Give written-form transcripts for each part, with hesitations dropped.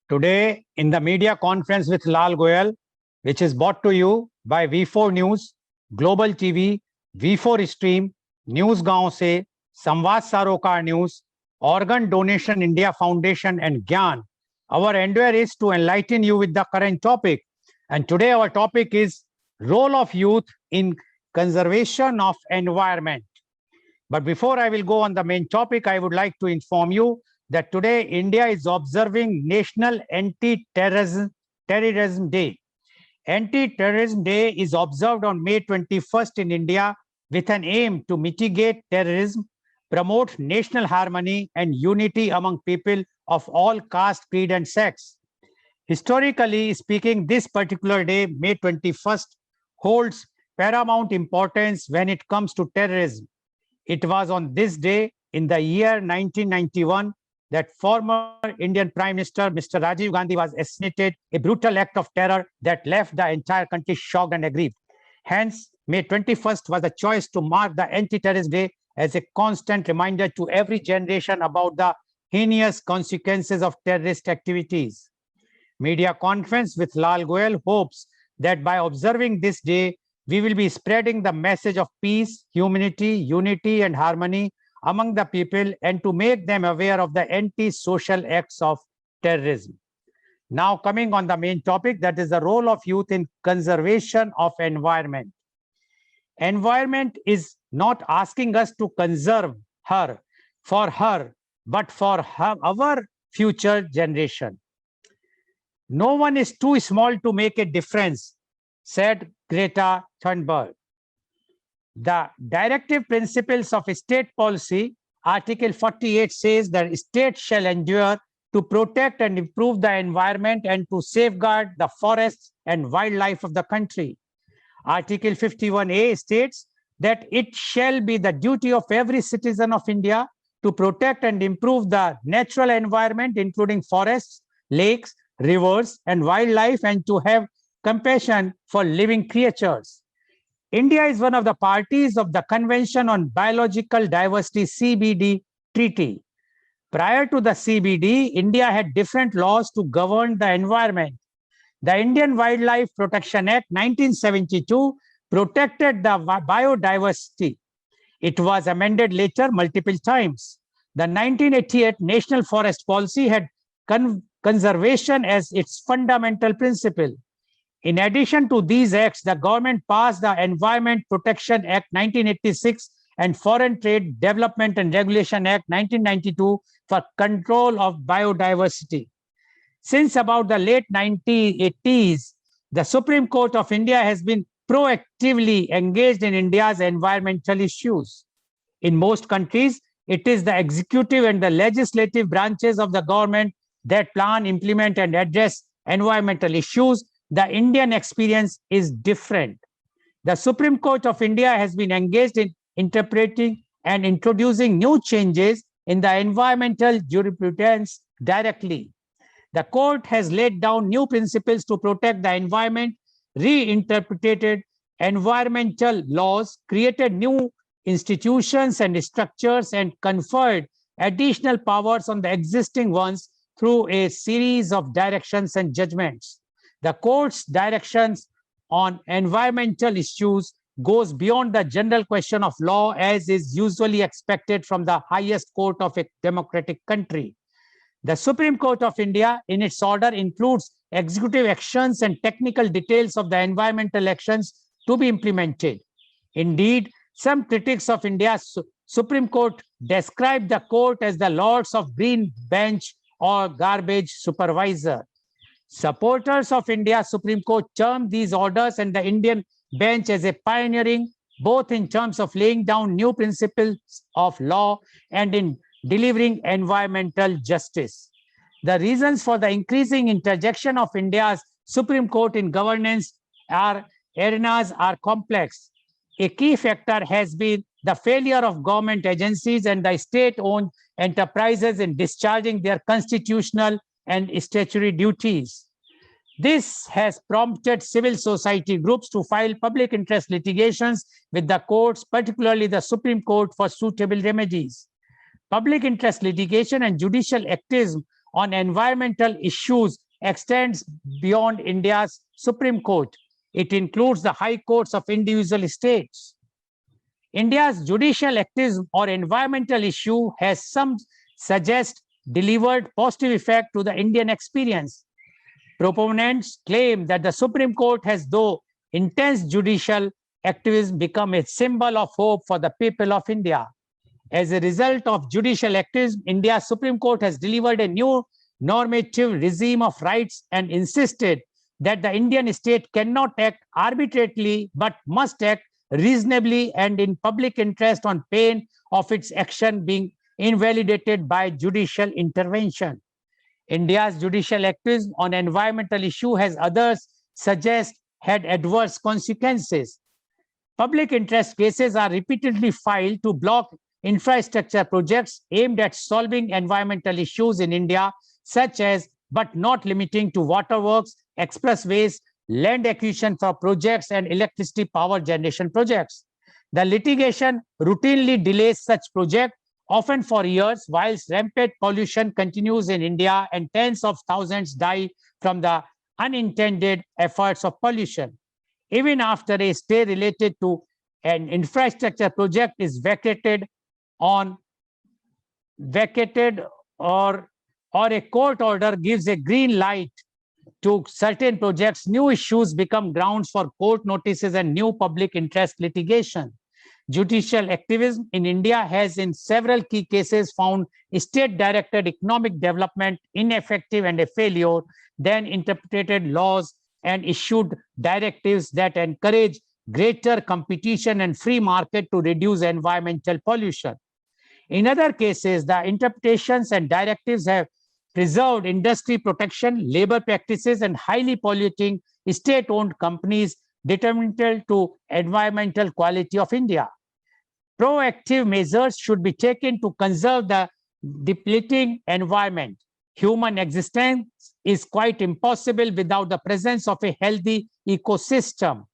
Today, in the media conference with Lal Goyal, which is brought to you by V4 News, Global TV, V4 Stream, News Gaon Se, Samvad Sarokar News, Organ Donation India Foundation, and Gyan, our endeavor is to enlighten you with the current topic. And today, our topic is role of youth in conservation of environment. But before I will go on the main topic, I would like to inform you that today India is observing National Anti-Terrorism Day. Anti-Terrorism Day is observed on May 21st in India with an aim to mitigate terrorism, promote national harmony and unity among people of all caste, creed, and sex. Historically speaking, this particular day, May 21st, holds paramount importance when it comes to terrorism. It was on this day in the year 1991 that former Indian Prime Minister Mr. Rajiv Gandhi was assassinated, a brutal act of terror that left the entire country shocked and aggrieved. Hence, May 21st was the choice to mark the Anti-Terrorist Day as a constant reminder to every generation about the heinous consequences of terrorist activities. Media conference with Lal Goyal hopes that by observing this day, we will be spreading the message of peace, humanity, unity, and harmony among the people and to make them aware of the anti-social acts of terrorism. Now coming on the main topic, that is the role of youth in conservation of environment. Environment is not asking us to conserve her, but for our future generation. No one is too small to make a difference, said Greta Thunberg. The directive principles of state policy, Article 48 says that states shall endure to protect and improve the environment and to safeguard the forests and wildlife of the country. Article 51A states that it shall be the duty of every citizen of India to protect and improve the natural environment, including forests, lakes, rivers, and wildlife, and to have compassion for living creatures. India is one of the parties of the Convention on Biological Diversity (CBD) treaty. Prior to the CBD, India had different laws to govern the environment. The Indian Wildlife Protection Act 1972 protected the biodiversity. It was amended later multiple times. The 1988 National Forest Policy had conservation as its fundamental principle. In addition to these acts, the government passed the Environment Protection Act 1986 and Foreign Trade Development and Regulation Act 1992 for control of biodiversity. Since about the late 1980s, the Supreme Court of India has been proactively engaged in India's environmental issues. In most countries, it is the executive and the legislative branches of the government that plan, implement, and address environmental issues. The Indian experience is different. The Supreme Court of India has been engaged in interpreting and introducing new changes in the environmental jurisprudence directly. The court has laid down new principles to protect the environment, reinterpreted environmental laws, created new institutions and structures, and conferred additional powers on the existing ones through a series of directions and judgments. The court's directions on environmental issues goes beyond the general question of law as is usually expected from the highest court of a democratic country. The Supreme Court of India, in its order, includes executive actions and technical details of the environmental actions to be implemented. Indeed, some critics of India's Supreme Court describe the court as the Lords of Green Bench or garbage supervisor. Supporters of India's Supreme Court term these orders and the Indian bench as a pioneering, both in terms of laying down new principles of law and in delivering environmental justice. The reasons for the increasing interjection of India's Supreme Court in governance arenas are complex. A key factor has been the failure of government agencies and the state-owned enterprises in discharging their constitutional and statutory duties. This has prompted civil society groups to file public interest litigations with the courts, particularly the Supreme Court, for suitable remedies. Public interest litigation and judicial activism on environmental issues extends beyond India's Supreme Court. It includes the high courts of individual states. India's judicial activism or environmental issue has some suggest delivered positive effect to the Indian experience. Proponents claim that the Supreme Court has, though intense judicial activism, become a symbol of hope for the people of India. As a result of judicial activism, India's Supreme Court has delivered a new normative regime of rights and insisted that the Indian state cannot act arbitrarily but must act reasonably and in public interest on pain of its action being invalidated by judicial intervention. India's judicial activism on environmental issue has others suggest had adverse consequences. Public interest cases are repeatedly filed to block infrastructure projects aimed at solving environmental issues in India, such as but not limiting to waterworks, expressways, land acquisition for projects, and electricity power generation projects. The litigation routinely delays such projects, often for years, whilst rampant pollution continues in India and tens of thousands die from the unintended efforts of pollution. Even after a stay related to an infrastructure project is vacated or a court order gives a green light to certain projects, new issues become grounds for court notices and new public interest litigation. Judicial activism in India has in several key cases found state-directed economic development ineffective and a failure, then interpreted laws and issued directives that encourage greater competition and free market to reduce environmental pollution. In other cases, the interpretations and directives have preserved industry protection, labor practices, and highly polluting state-owned companies detrimental to environmental quality of India. Proactive measures should be taken to conserve the depleting environment. Human existence is quite impossible without the presence of a healthy ecosystem.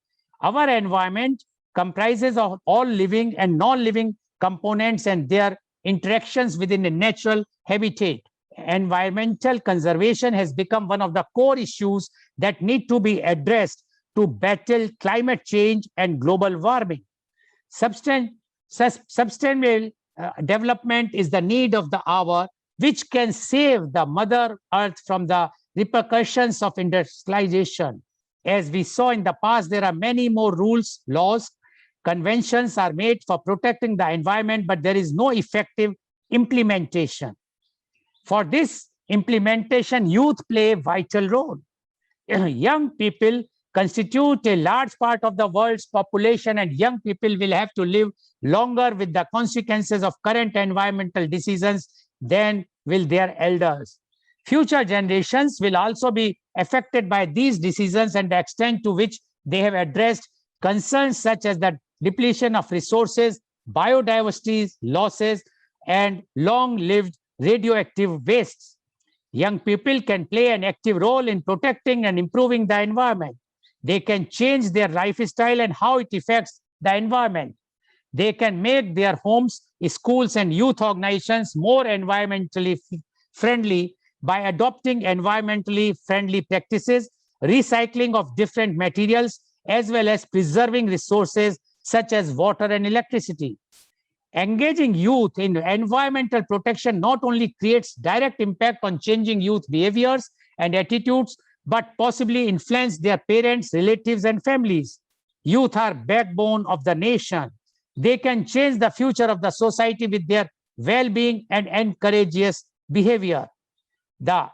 Our environment comprises of all living and non-living components and their interactions within a natural habitat. Environmental conservation has become one of the core issues that need to be addressed to battle climate change and global warming. Sustainable development is the need of the hour, which can save the Mother Earth from the repercussions of industrialization. As we saw in the past, there are many more rules, laws, conventions are made for protecting the environment, but there is no effective implementation. For this implementation, youth play a vital role. Young people constitute a large part of the world's population, and young people will have to live longer with the consequences of current environmental decisions than will their elders. Future generations will also be affected by these decisions and the extent to which they have addressed concerns such as the depletion of resources, biodiversity losses, and long-lived radioactive wastes. Young people can play an active role in protecting and improving the environment. They can change their lifestyle and how it affects the environment. They can make their homes, schools, and youth organizations more environmentally friendly by adopting environmentally friendly practices, recycling of different materials, as well as preserving resources such as water and electricity. Engaging youth in environmental protection not only creates direct impact on changing youth behaviors and attitudes, but possibly influence their parents, relatives, and families. Youth are backbone of the nation. They can change the future of the society with their well-being and encourageous behavior. The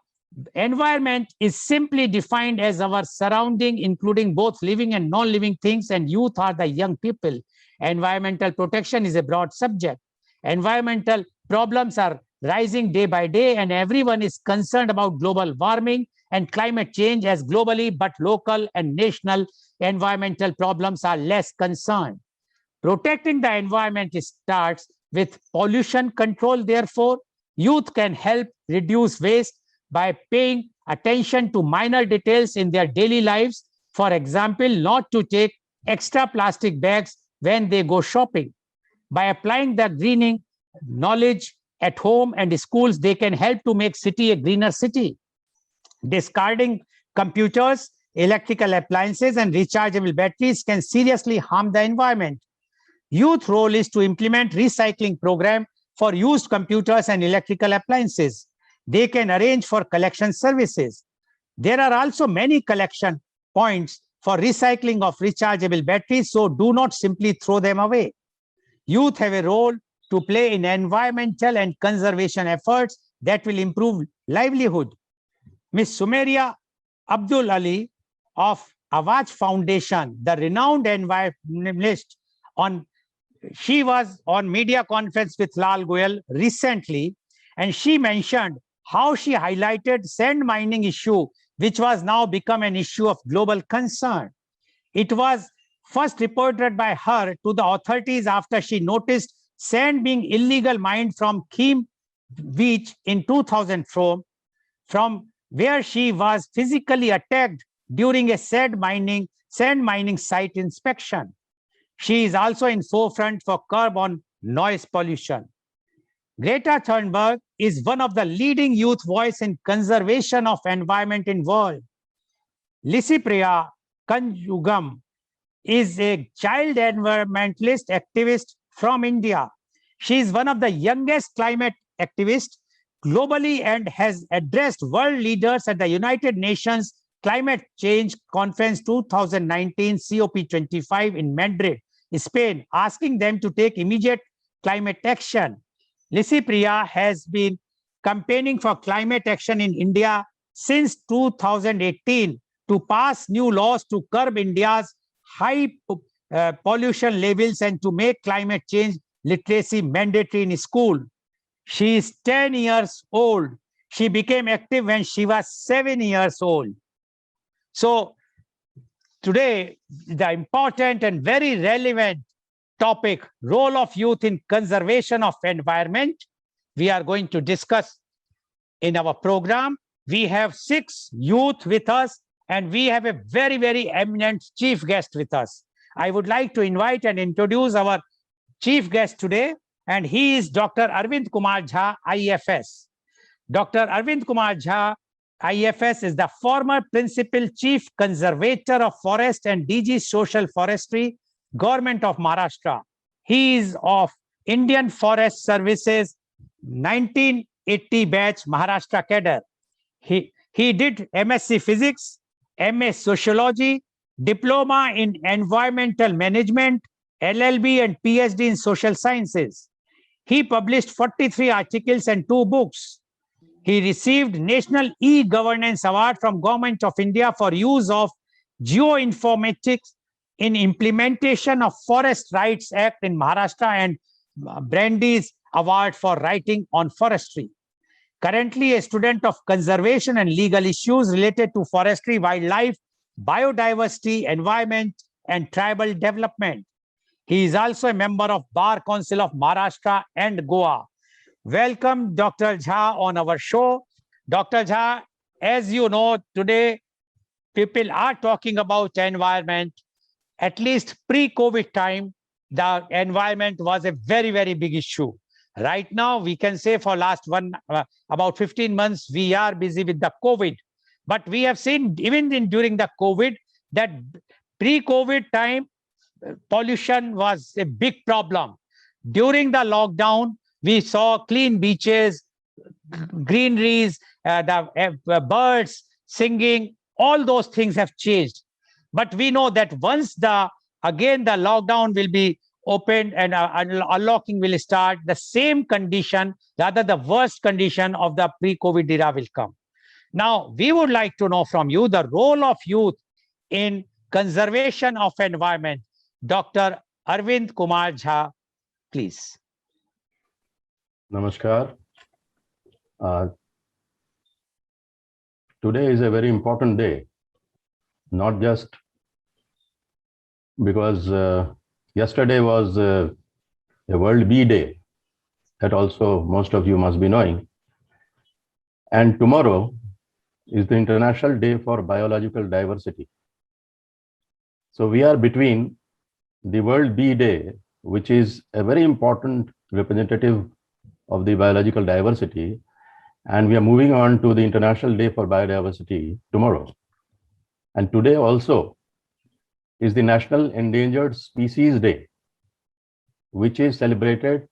environment is simply defined as our surrounding, including both living and non-living things, and youth are the young people. Environmental protection is a broad subject. Environmental problems are rising day by day, and everyone is concerned about global warming and climate change as globally, but local and national environmental problems are less concerned. Protecting the environment starts with pollution control. Therefore, youth can help reduce waste by paying attention to minor details in their daily lives. For example, not to take extra plastic bags when they go shopping. By applying the greening knowledge at home and schools, they can help to make city a greener city. Discarding computers, electrical appliances, and rechargeable batteries can seriously harm the environment. Youth role is to implement recycling program for used computers and electrical appliances. They can arrange for collection services. There are also many collection points for recycling of rechargeable batteries, so do not simply throw them away. Youth have a role to play in environmental and conservation efforts that will improve livelihood. Ms. Sumeria Abdul Ali of Awaz Foundation, the renowned environmentalist, she was on media conference with Lal Goyal recently, and she mentioned how she highlighted sand mining issue, which was now become an issue of global concern. It was first reported by her to the authorities after she noticed sand being illegal mined from Kheem Beach in 2004, from where she was physically attacked during a sand mining site inspection. She is also in forefront for curb on noise pollution. Greta Thunberg is one of the leading youth voice in conservation of environment in world. Lisipriya Kanjugam is a child environmentalist activist from India. She is one of the youngest climate activists globally and has addressed world leaders at the United Nations Climate Change Conference 2019 COP25 in Madrid, Spain, asking them to take immediate climate action. Lisipriya has been campaigning for climate action in India since 2018 to pass new laws to curb India's high pollution levels and to make climate change literacy mandatory in school. She is 10 years old. She became active when she was 7 years old. So today, the important and very relevant topic, role of youth in conservation of environment, we are going to discuss in our program. We have 6 youth with us, and we have a very, very eminent chief guest with us. I would like to invite and introduce our chief guest today, and he is Dr. Arvind Kumar Jha, IFS. Dr. Arvind Kumar Jha, IFS, is the former Principal Chief Conservator of Forest and DG Social Forestry, Government of Maharashtra. He is of Indian Forest Services 1980 batch Maharashtra cadre. He did MSc Physics, MA Sociology, Diploma in Environmental Management, LLB and PhD in Social Sciences. He published 43 articles and 2 books. He received National E-Governance Award from Government of India for use of geoinformatics in implementation of Forest Rights Act in Maharashtra and Brandeis Award for writing on forestry. Currently a student of conservation and legal issues related to forestry, wildlife, biodiversity, environment, and tribal development. He is also a member of Bar Council of Maharashtra and Goa. Welcome, Dr. Jha, on our show. Dr. Jha, as you know, today people are talking about environment. At least pre-COVID time, the environment was a very, very big issue. Right now, we can say for last about 15 months, we are busy with the COVID. But we have seen even during the COVID that pre-COVID time, pollution was a big problem. During the lockdown, we saw clean beaches, greeneries, the birds singing, all those things have changed. But we know that once again the lockdown will be opened and unlocking will start, the same condition, rather the worst condition of the pre-COVID era will come. Now, we would like to know from you the role of youth in conservation of environment. Dr. Arvind Kumar Jha, please. Namaskar. Today is a very important day, not just because yesterday was a World Bee Day, that also most of you must be knowing. And tomorrow is the International Day for Biological Diversity. So we are between the World Bee Day, which is a very important representative of the biological diversity. And we are moving on to the International Day for Biodiversity tomorrow. And today also is the National Endangered Species Day, which is celebrated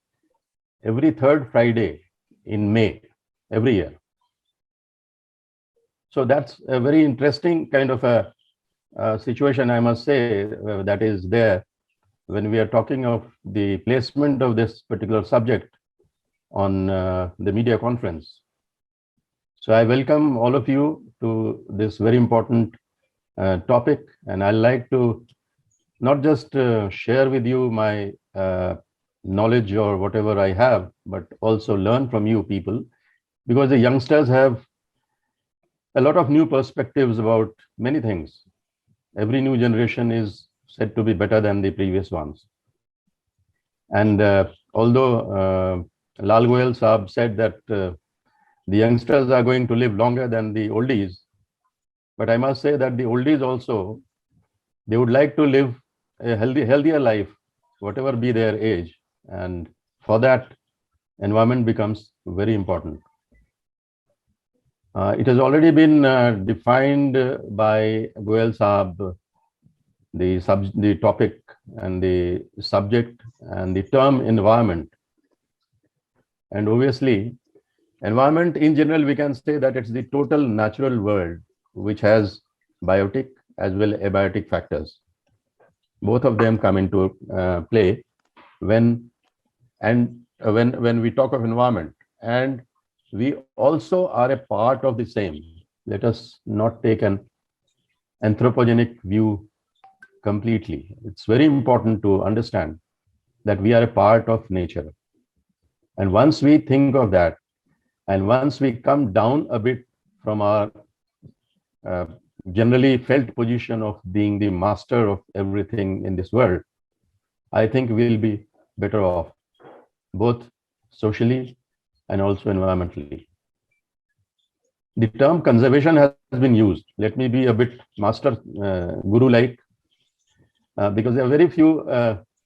every third Friday in May every year. So that's a very interesting kind of a situation, I must say, that is there when we are talking of the placement of this particular subject on the media conference. So I welcome all of you to this very important topic, and I'd like to not just share with you my knowledge or whatever I have, but also learn from you people, because the youngsters have a lot of new perspectives about many things. Every new generation is said to be better than the previous ones. And although Lal Goyal Saab said that the youngsters are going to live longer than the oldies, but I must say that the oldies also, they would like to live a healthier life, whatever be their age. And for that, environment becomes very important. It has already been defined by Goyal Saab, the topic and the subject and the term environment. And obviously, environment in general, we can say that it's the total natural world, which has biotic as well as abiotic factors. Both of them come into play when we talk of environment, and we also are a part of the same. Let us not take an anthropogenic view completely. It's very important to understand that we are a part of nature. And once we think of that, and once we come down a bit from our generally felt position of being the master of everything in this world, I think we'll be better off, both socially and also environmentally. The term conservation has been used. Let me be a bit master guru-like, because there are very few,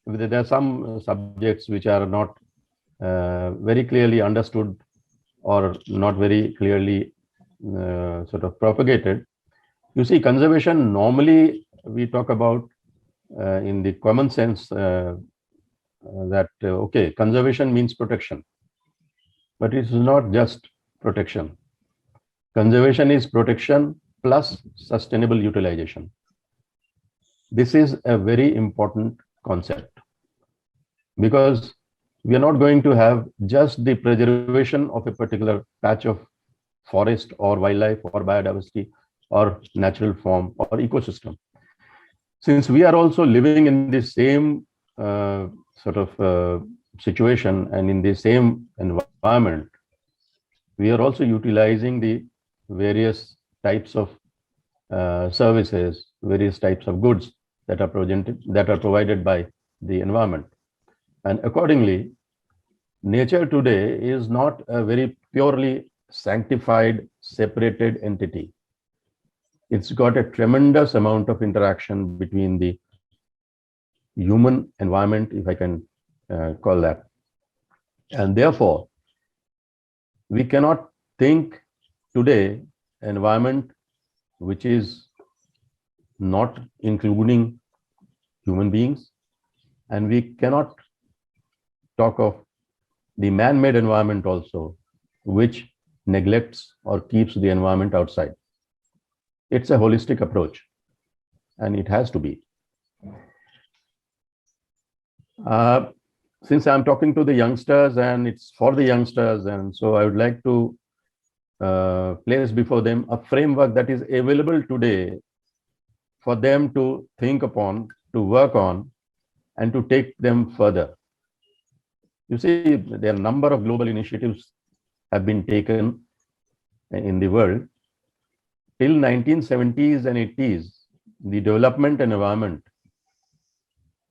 there are some subjects which are not very clearly understood or not very clearly sort of propagated. You see, conservation, normally we talk about in the common sense that, okay, conservation means protection. But it is not just protection. Conservation is protection plus sustainable utilization. This is a very important concept, because we are not going to have just the preservation of a particular patch of forest or wildlife or biodiversity or natural form or ecosystem. Since we are also living in the same sort of situation and in the same environment, we are also utilizing the various types of services, various types of goods that are provided by the environment. And accordingly, nature today is not a very purely sanctified, separated entity. It's got a tremendous amount of interaction between the human environment, if I can call that. And therefore, we cannot think today environment which is not including human beings, and we cannot talk of the man-made environment also, which neglects or keeps the environment outside. It's a holistic approach, and it has to be. Since I'm talking to the youngsters and it's for the youngsters, and so I would like to place before them a framework that is available today for them to think upon, to work on, and to take them further. You see, there are a number of global initiatives have been taken in the world. Till 1970s and 80s, the development and environment,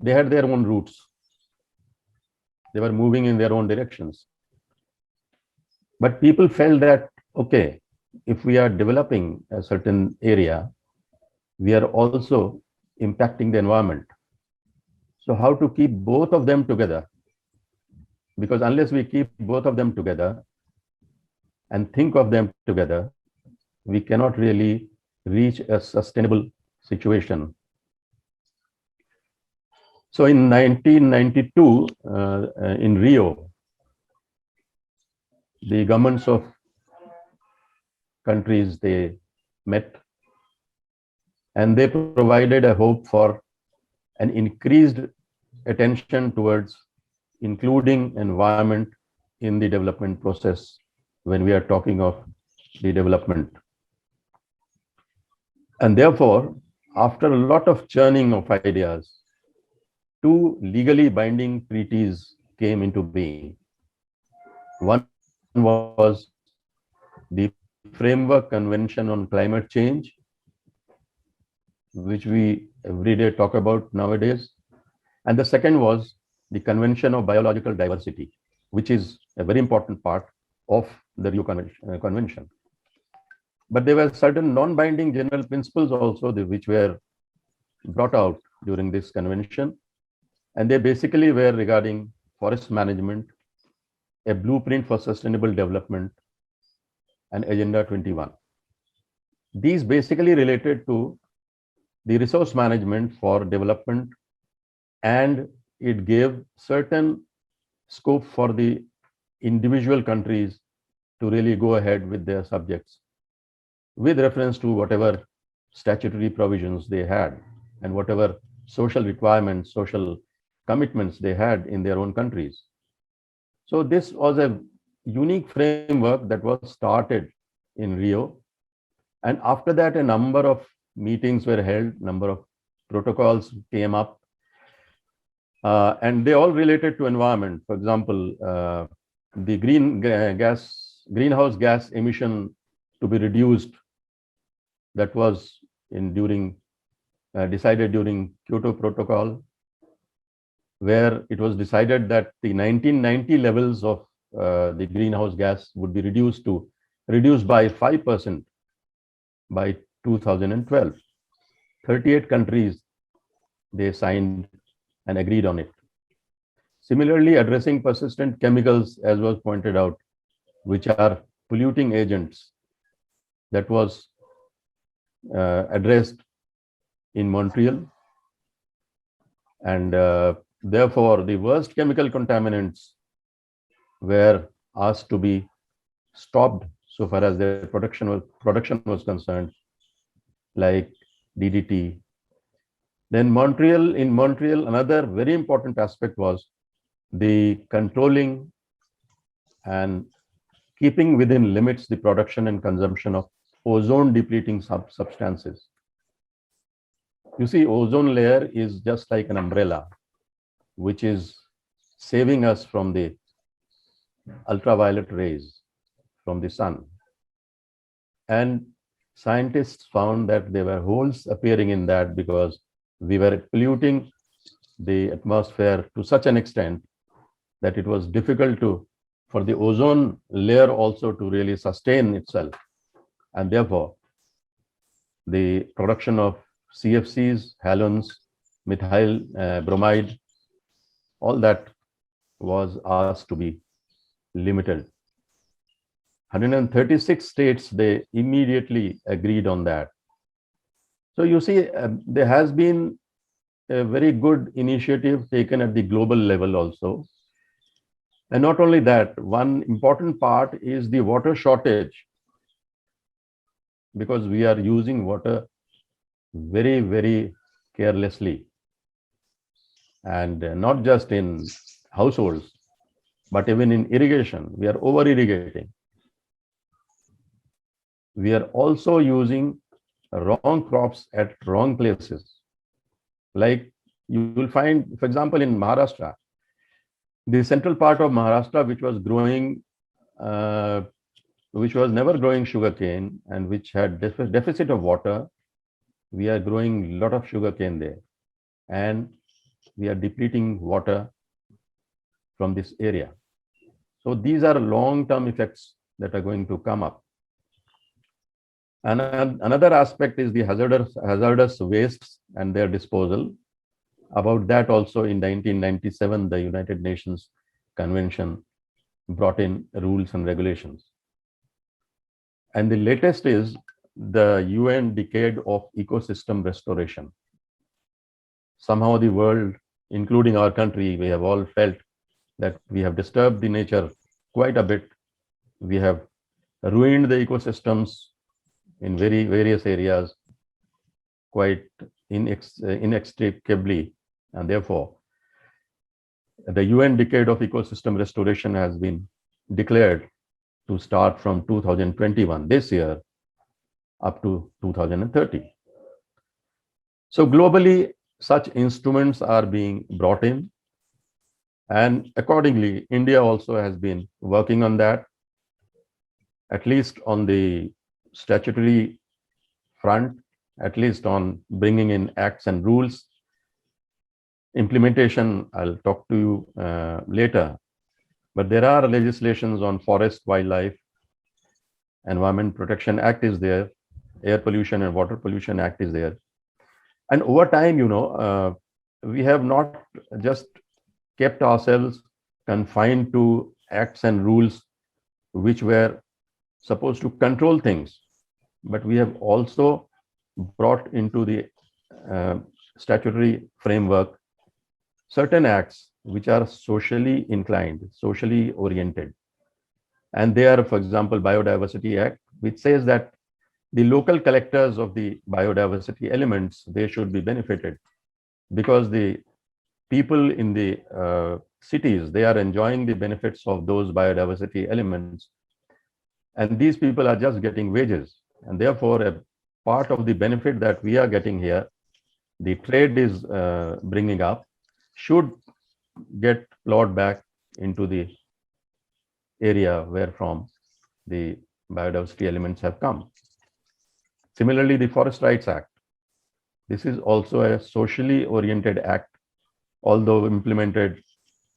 they had their own roots. They were moving in their own directions. But people felt that, okay, if we are developing a certain area, we are also impacting the environment. So how to keep both of them together? because unless we keep both of them together and think of them together, we cannot really reach a sustainable situation. So in 1992, in Rio, the governments of countries, they met and they provided a hope for an increased attention towards including environment in the development process when we are talking of the development. And therefore, after a lot of churning of ideas, 2 legally binding treaties came into being. One was the Framework Convention on Climate Change, which we every day talk about nowadays. And the second was the Convention of Biological Diversity, which is a very important part of the Rio Convention. But there were certain non-binding general principles also which were brought out during this convention. And they basically were regarding forest management, a blueprint for sustainable development, and Agenda 21. These basically related to the resource management for development, and it gave certain scope for the individual countries to really go ahead with their subjects with reference to whatever statutory provisions they had and whatever social requirements, social commitments they had in their own countries. So this was a unique framework that was started in Rio. And after that, a number of meetings were held, number of protocols came up, and they all related to environment. For example, the greenhouse gas emission to be reduced, that was decided during Kyoto Protocol, where it was decided that the 1990 levels of the greenhouse gas would be reduced by 5% by 2012. 38 countries, they signed and agreed on it. Similarly, addressing persistent chemicals, as was pointed out, which are polluting agents, that was addressed in Montreal. And therefore, the worst chemical contaminants were asked to be stopped so far as their production was concerned, like DDT. Then in Montreal, another very important aspect was the controlling and keeping within limits the production and consumption of ozone depleting substances. You see, ozone layer is just like an umbrella, which is saving us from the ultraviolet rays from the sun. And scientists found that there were holes appearing in that because we were polluting the atmosphere to such an extent that it was difficult for the ozone layer also to really sustain itself. And therefore, the production of CFCs, halogens, methyl bromide, all that was asked to be limited. 136 states, they immediately agreed on that. So you see, there has been a very good initiative taken at the global level also. And not only that, one important part is the water shortage, because we are using water very, very carelessly. And not just in households, but even in irrigation, we are over-irrigating. We are also using wrong crops at wrong places. Like you will find, for example, in Maharashtra, the central part of Maharashtra, which was growing, which was never growing sugarcane and which had deficit of water, we are growing a lot of sugarcane there. And we are depleting water from this area. So these are long-term effects that are going to come up. And another aspect is the hazardous wastes and their disposal. About that also in 1997, the United Nations Convention brought in rules and regulations. And the latest is the UN Decade of Ecosystem Restoration. Somehow the world, including our country, we have all felt that we have disturbed the nature quite a bit. We have ruined the ecosystems in various areas quite inextricably. And therefore, the UN Decade of Ecosystem Restoration has been declared to start from 2021, this year, up to 2030. So globally, such instruments are being brought in. And accordingly, India also has been working on that, at least on the statutory front, at least on bringing in acts and rules. Implementation, I'll talk to you later. But there are legislations on forest, wildlife, Environment Protection Act is there, Air Pollution and Water Pollution Act is there. And over time, we have not just kept ourselves confined to acts and rules which were supposed to control things, but we have also brought into the statutory framework certain acts which are socially inclined, socially oriented. And they are, for example, Biodiversity Act, which says that the local collectors of the biodiversity elements, they should be benefited, because the people in the cities, they are enjoying the benefits of those biodiversity elements. And these people are just getting wages. And therefore, a part of the benefit that we are getting here, the trade is bringing up, should get plowed back into the area where from the biodiversity elements have come. Similarly, the Forest Rights Act. This is also a socially oriented act, although implemented,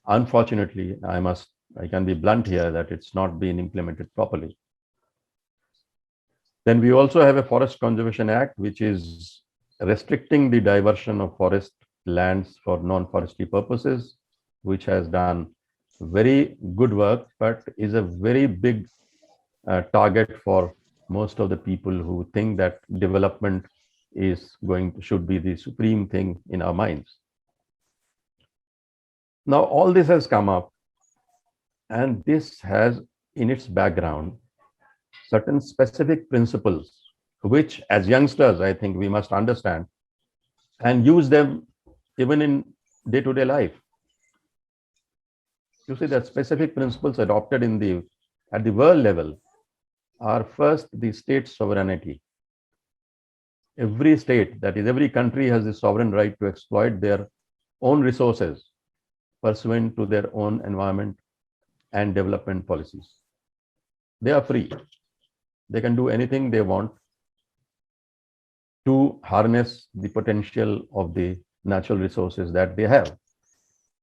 unfortunately, I can be blunt here that it's not been implemented properly. Then we also have a Forest Conservation Act, which is restricting the diversion of forest lands for non-forestry purposes, which has done very good work, but is a very big target for most of the people who think that development should be the supreme thing in our minds. Now, all this has come up, and this has in its background certain specific principles, which as youngsters, I think we must understand and use them even in day-to-day life. You see that specific principles adopted at the world level are first the state sovereignty. Every state, that is every country, has the sovereign right to exploit their own resources pursuant to their own environment and development policies. They are free. They can do anything they want to harness the potential of the natural resources that they have.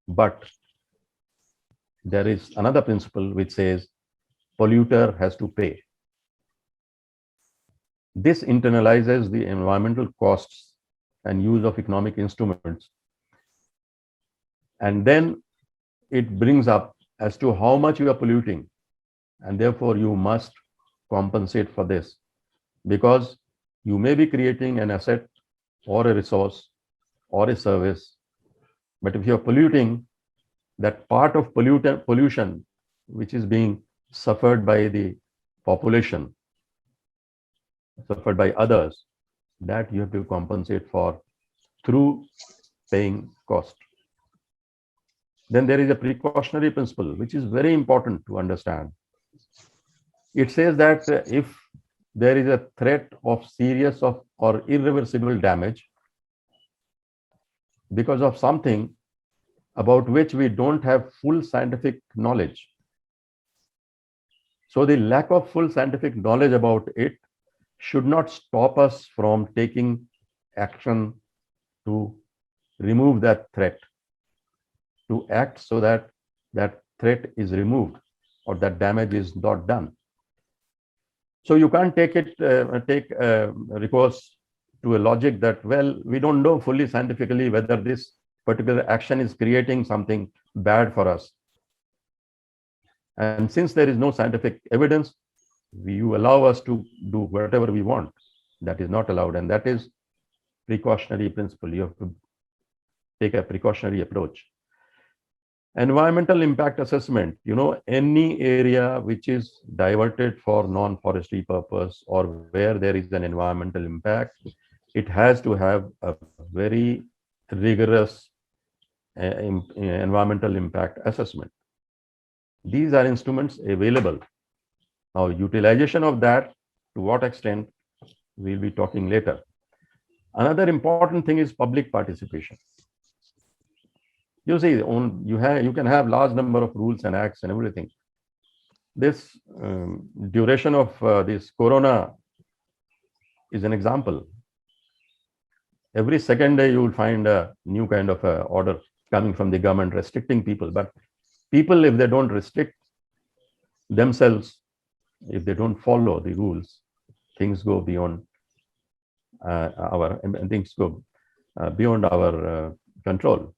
But there is another principle which says polluter has to pay. This internalizes the environmental costs and use of economic instruments. And then it brings up as to how much you are polluting. And therefore, you must compensate for this, because you may be creating an asset or a resource or a service. But if you're polluting, that part of pollution which is being suffered by the population, suffered by others, that you have to compensate for through paying cost. Then there is a precautionary principle, which is very important to understand. It says that if there is a threat of serious or irreversible damage because of something about which we don't have full scientific knowledge, so the lack of full scientific knowledge about it should not stop us from taking action to remove that threat, to act so that that threat is removed or that damage is not done. So you can't take recourse to a logic that, well, we don't know fully scientifically whether this particular action is creating something bad for us. And since there is no scientific evidence, you allow us to do whatever we want. That is not allowed, and that is precautionary principle. You have to take a precautionary approach. Environmental impact assessment, any area which is diverted for non-forestry purpose or where there is an environmental impact, it has to have a very rigorous environmental impact assessment. These are instruments available. Now, utilization of that, to what extent, we'll be talking later. Another important thing is public participation. You see, you can have large number of rules and acts and everything. This duration of this corona is an example. Every second day, you will find a new kind of order coming from the government restricting people. But people, if they don't restrict themselves, if they don't follow the rules, things go beyond beyond our control.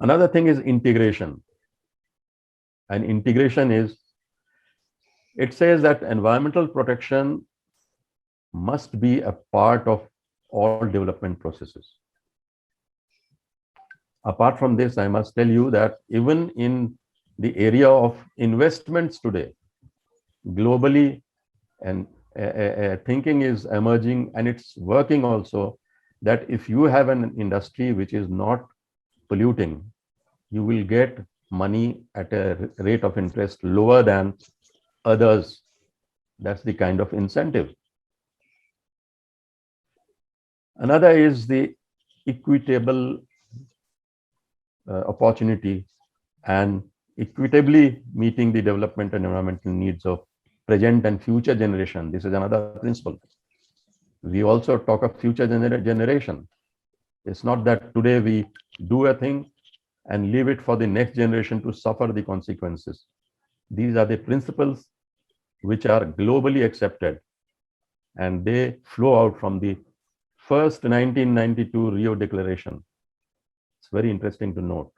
Another thing is integration. And integration is, it says that environmental protection must be a part of all development processes. Apart from this, I must tell you that even in the area of investments today, globally, and thinking is emerging, and it's working also, that if you have an industry which is not polluting, you will get money at a rate of interest lower than others. That's the kind of incentive. Another is the equitable opportunity and equitably meeting the development and environmental needs of present and future generation. This is another principle. We also talk of future generation. It's not that today we do a thing and leave it for the next generation to suffer the consequences. These are the principles which are globally accepted, and they flow out from the first 1992 Rio Declaration. It's very interesting to note.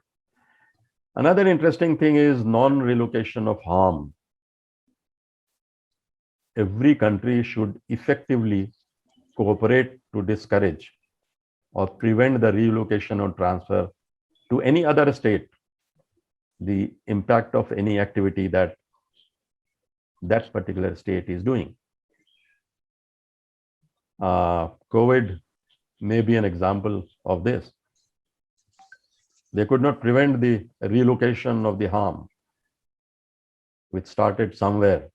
Another interesting thing is non-relocation of harm. Every country should effectively cooperate to discourage or prevent the relocation or transfer to any other state the impact of any activity that that particular state is doing. COVID may be an example of this. They could not prevent the relocation of the harm, which started somewhere.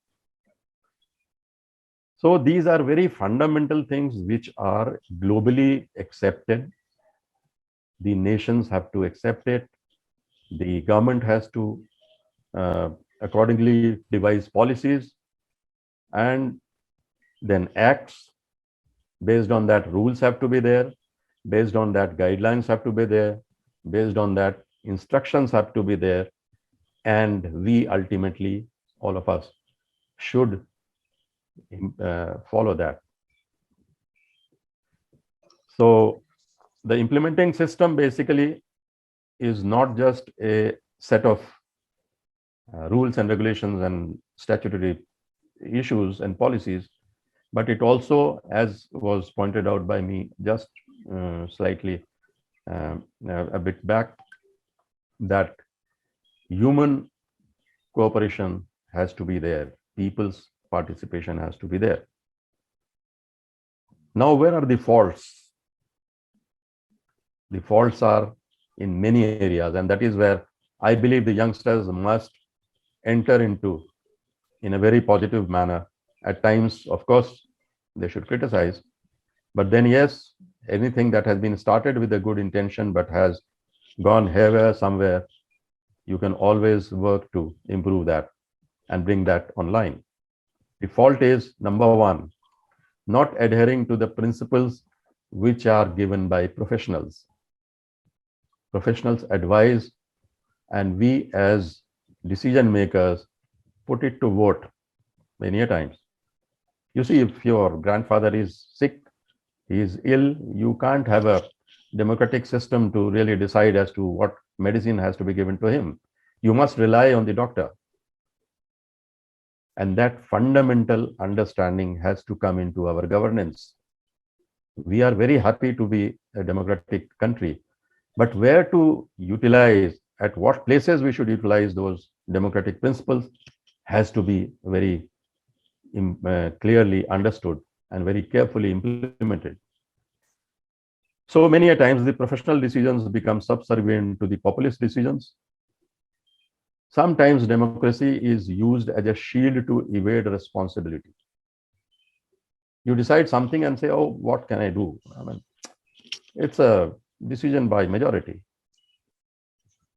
So these are very fundamental things which are globally accepted. The nations have to accept it. The government has to accordingly devise policies and then acts. Based on that, rules have to be there. Based on that, guidelines have to be there. Based on that, instructions have to be there. And we ultimately, all of us, should follow that. So the implementing system basically is not just a set of rules and regulations and statutory issues and policies, but it also, as was pointed out by me just slightly a bit back, that human cooperation has to be there. People's participation has to be there. Now, where are the faults? The faults are in many areas, and that is where I believe the youngsters must enter into in a very positive manner. At times, of course, they should criticize, but then yes, anything that has been started with a good intention but has gone haywire somewhere, you can always work to improve that and bring that online. The fault is, number one, not adhering to the principles which are given by professionals. Professionals advise, and we as decision makers put it to vote many a times. You see, if your grandfather is sick, he is ill, you can't have a democratic system to really decide as to what medicine has to be given to him. You must rely on the doctor. And that fundamental understanding has to come into our governance. We are very happy to be a democratic country, but where to utilize, at what places we should utilize those democratic principles has to be very clearly understood and very carefully implemented. So many a times the professional decisions become subservient to the populist decisions. Sometimes democracy is used as a shield to evade responsibility. You decide something and say, oh, what can I do? I mean, it's a decision by majority.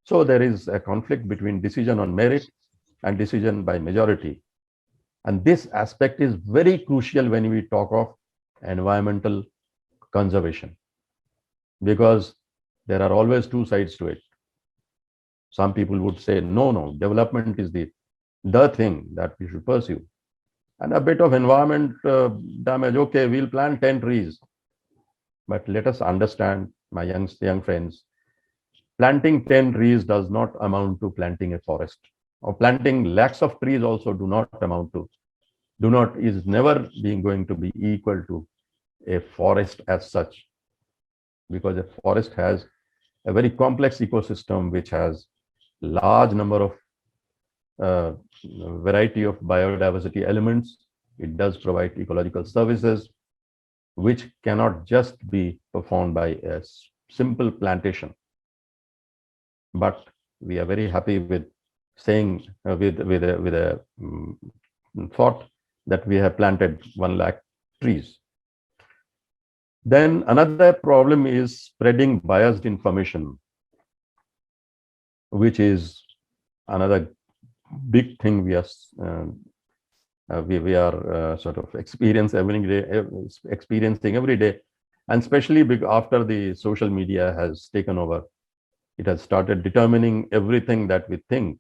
So there is a conflict between decision on merit and decision by majority. And this aspect is very crucial when we talk of environmental conservation, because there are always two sides to it. Some people would say, no, development is the thing that we should pursue. And a bit of environment damage, okay, we'll plant 10 trees. But let us understand, my young friends, planting 10 trees does not amount to planting a forest. Or planting lakhs of trees also is never going to be equal to a forest as such. Because a forest has a very complex ecosystem which has large number of variety of biodiversity elements. It does provide ecological services which cannot just be performed by a simple plantation. But we are very happy with saying with a thought that we have planted 1 lakh trees. Then another problem is spreading biased information, which is another big thing we are sort of experiencing every day, and especially after the social media has taken over. It has started determining everything that we think.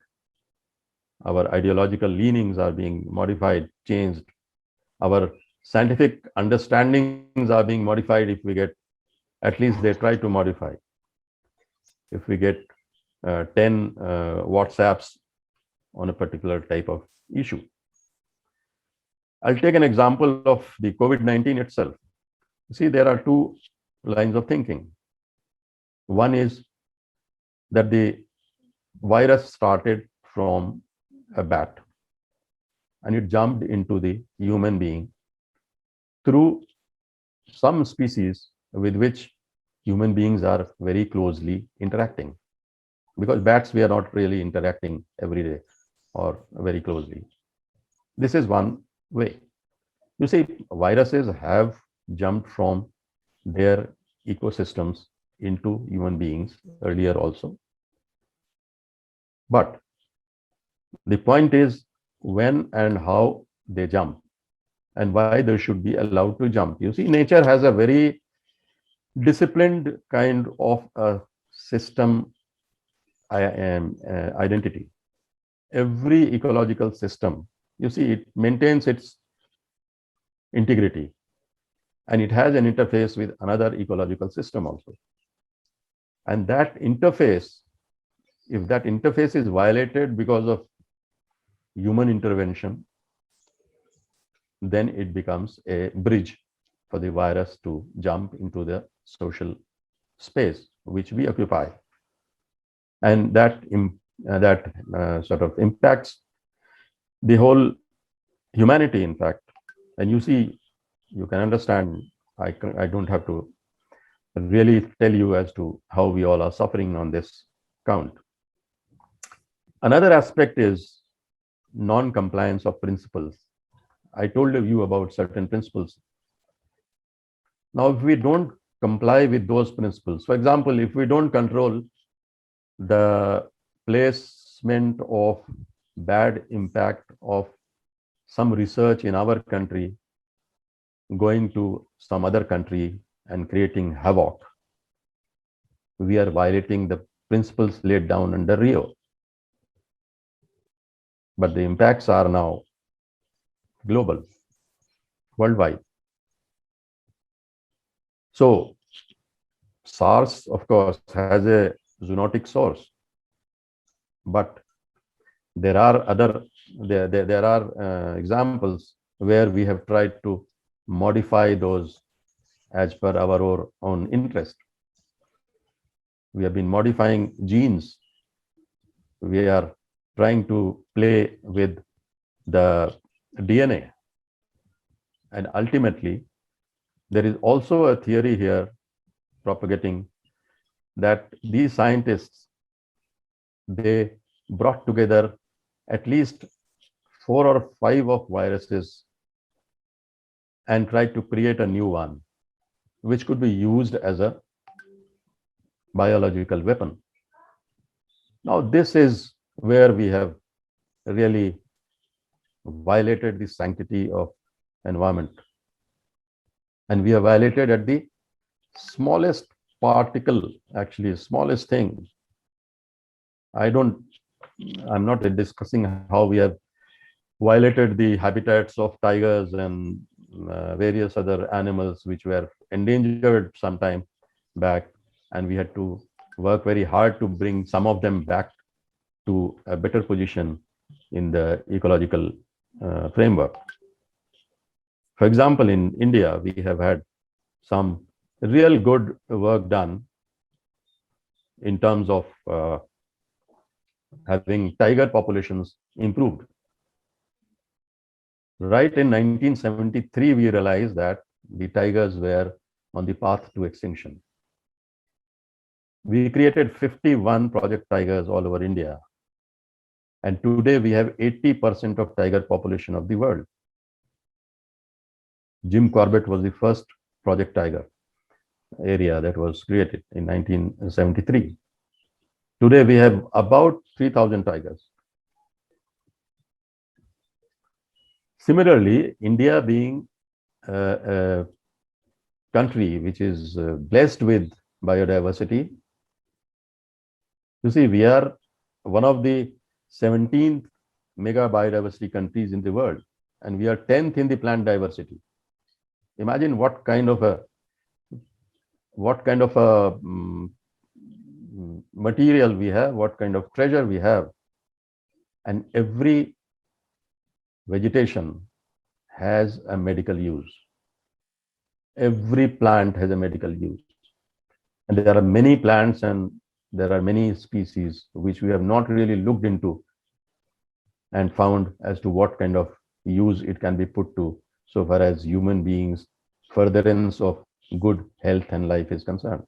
Our ideological leanings are being modified, changed. Our scientific understandings are being modified if we get, at least they try to modify. If we get 10 WhatsApps on a particular type of issue. I'll take an example of the COVID-19 itself. See, there are two lines of thinking. One is that the virus started from a bat and it jumped into the human being through some species with which human beings are very closely interacting. Because bats, we are not really interacting every day or very closely. This is one way. You see, viruses have jumped from their ecosystems into human beings earlier also. But the point is when and how they jump and why they should be allowed to jump. You see, nature has a very disciplined kind of a system identity. Every ecological system, you see, it maintains its integrity and it has an interface with another ecological system also. And that interface, if that interface is violated because of human intervention, then it becomes a bridge for the virus to jump into the social space which we occupy. And that sort of impacts the whole humanity, in fact. And you see, you can understand, I don't have to really tell you as to how we all are suffering on this count. Another aspect is non-compliance of principles. I told you about certain principles. Now, if we don't comply with those principles, for example, if we don't control the placement of bad impact of some research in our country going to some other country and creating havoc, we are violating the principles laid down under Rio. But the impacts are now global, worldwide. So SARS, of course, has a zoonotic source, but there are other there are examples where we have tried to modify those as per our own interest. We have been modifying genes. We are trying to play with the DNA. And ultimately, there is also a theory here propagating that these scientists, they brought together at least 4 or 5 of viruses and tried to create a new one, which could be used as a biological weapon. Now, this is where we have really violated the sanctity of environment. And we have violated at the smallest particle, actually smallest thing. I'm not discussing how we have violated the habitats of tigers and various other animals which were endangered some time back, and we had to work very hard to bring some of them back to a better position in the ecological framework. For example, in India, we have had some real good work done in terms of having tiger populations improved. Right in 1973, we realized that the tigers were on the path to extinction. We created 51 Project Tigers all over India. And today we have 80% of tiger population of the world. Jim Corbett was the first Project Tiger area that was created in 1973. Today we have about 3,000 tigers. Similarly, India being a country which is blessed with biodiversity, you see, we are one of the 17th mega biodiversity countries in the world, and we are 10th in the plant diversity. Imagine what kind of a material we have, what kind of treasure we have, and every vegetation has a medical use. Every plant has a medical use, and there are many plants and there are many species which we have not really looked into and found as to what kind of use it can be put to so far as human beings' furtherance of good health and life is concerned.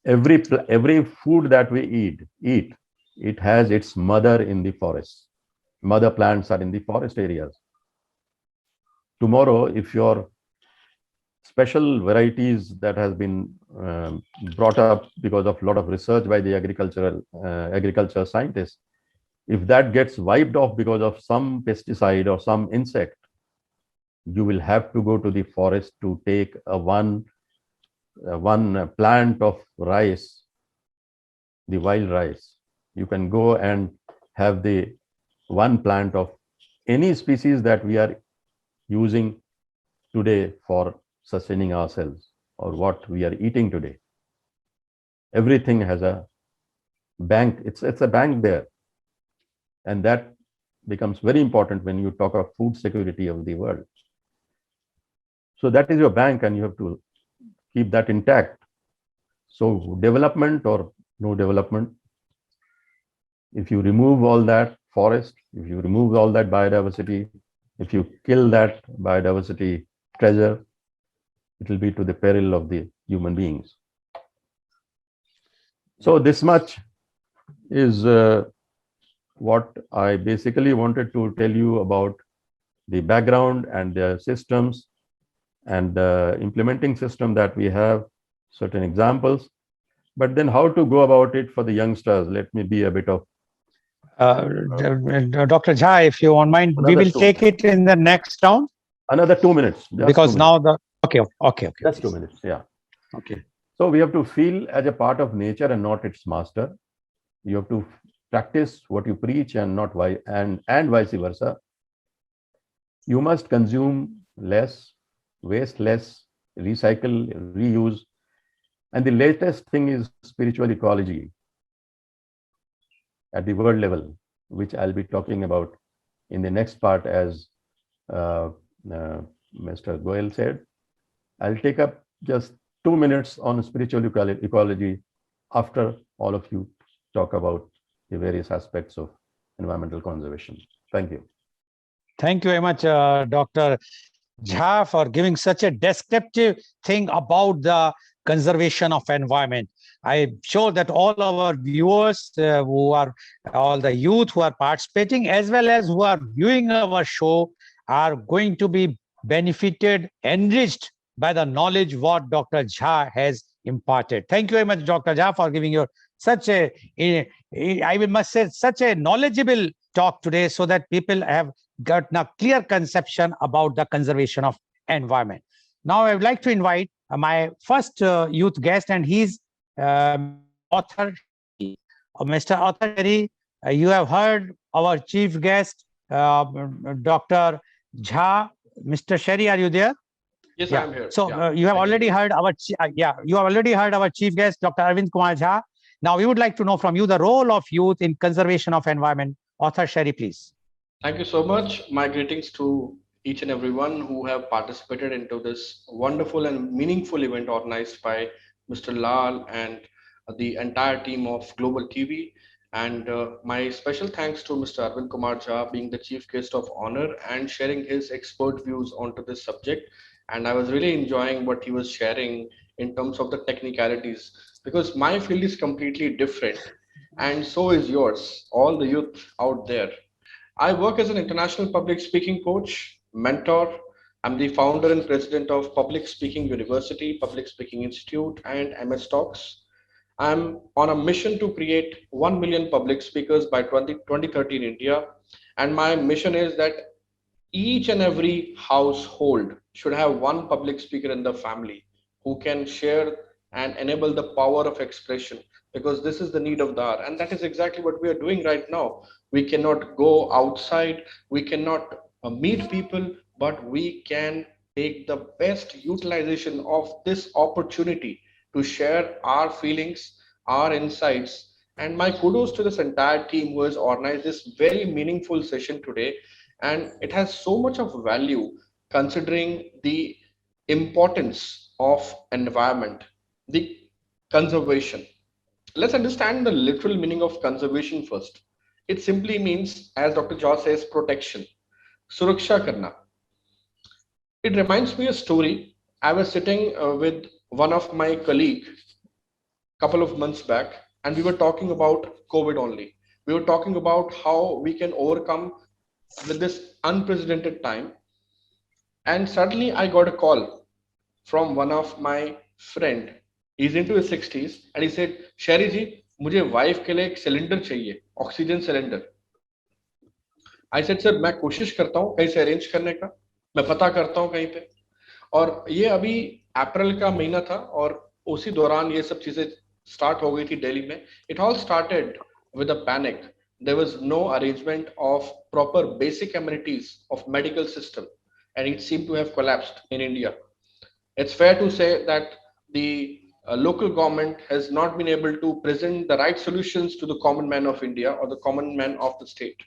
Every food that we eat, it has its mother in the forest. Mother plants are in the forest areas. Tomorrow, if your special varieties that has been brought up because of a lot of research by the agriculture scientists, if that gets wiped off because of some pesticide or some insect, you will have to go to the forest to take one plant of rice, the wild rice. You can go and have the one plant of any species that we are using today for sustaining ourselves or what we are eating today. Everything has a bank. It's a bank there. And that becomes very important when you talk of food security of the world. So that is your bank, and you have to keep that intact. So development or no development, if you remove all that forest, if you remove all that biodiversity, if you kill that biodiversity treasure, it will be to the peril of the human beings. So this much is what I basically wanted to tell you about the background and the systems and the implementing system that we have, certain examples, but then how to go about it for the youngsters. Let me be a bit of Dr. Jha, if you won't mind, we Another will two. take it in the next round another 2 minutes. because 2 now minutes. okay. Just 2 please. minutes. Yeah. Okay. So we have to feel as a part of nature and not its master. You have to practice what you preach and not why, and vice versa. You must consume less, waste less, recycle, reuse. And the latest thing is spiritual ecology. at the world level, which I'll be talking about in the next part, as Mr. Goyal said. I'll take up just 2 minutes on spiritual ecology after all of you talk about the various aspects of environmental conservation. Thank you. Thank you very much, Dr. Jha, for giving such a descriptive thing about the conservation of environment. I'm sure that all our viewers who are, all the youth who are participating, as well as who are viewing our show, are going to be benefited, enriched by the knowledge what Dr. Jha has imparted. Thank you very much, Dr. Jha, for giving your such a, I must say, such a knowledgeable talk today, so that people have got a clear conception about the conservation of environment. Now, I would like to invite my first youth guest, and he's author, Mr. Author Sherry. You have heard our chief guest, Dr. Jha. Mr. Sherry, are you there? Yes, Yeah. I'm here. So Yeah. you have already heard our you have already heard our chief guest, Dr. Arvind Kumar Jha. Now we would like to know from you the role of youth in conservation of environment. Author Sherry, please. Thank you so much. My greetings to each and everyone who have participated into this wonderful and meaningful event organized by Mr. Lal and the entire team of Global TV. And my special thanks to Mr. Arvind Kumar Jha being the chief guest of honor and sharing his expert views onto this subject. And I was really enjoying what he was sharing in terms of the technicalities, because my field is completely different and so is yours, all the youth out there. I work as an international public speaking coach, mentor. I'm the founder and president of Public Speaking University, Public Speaking Institute, and MS Talks. I'm on a mission to create 1 million public speakers by 2030 in India. And my mission is that each and every household should have one public speaker in the family who can share and enable the power of expression, because this is the need of the hour. And that is exactly what we are doing right now. We cannot go outside, we cannot meet people, but we can take the best utilization of this opportunity to share our feelings, our insights. And my kudos to this entire team who has organized this very meaningful session today. And it has so much of value considering the importance of environment, the conservation. Let's understand the literal meaning of conservation first. It simply means, as Dr. Jha says, protection, suraksha karna. It reminds me a story. I was sitting with one of my colleague couple of months back, and we were talking about COVID only. We were talking about how we can overcome with this unprecedented time. And suddenly I got a call from one of my friend. He's into his 60s, and he said, Sherry ji, मुझे wife के लिए एक cylinder चाहिए, oxygen cylinder. I said sir, मैं कोशिश करता हूँ कहीं से अरेंज करने का, मैं पता करता हूँ कहीं पे. और ये अभी अप्रैल का महीना था और उसी दौरान ये सब चीजें स्टार्ट हो गई थी दिल्ली में. It all started with a panic. There was no arrangement of proper basic amenities of medical system, and it seemed to have collapsed in India. It's fair to say that the local government has not been able to present the right solutions to the common man of India or the common man of the state.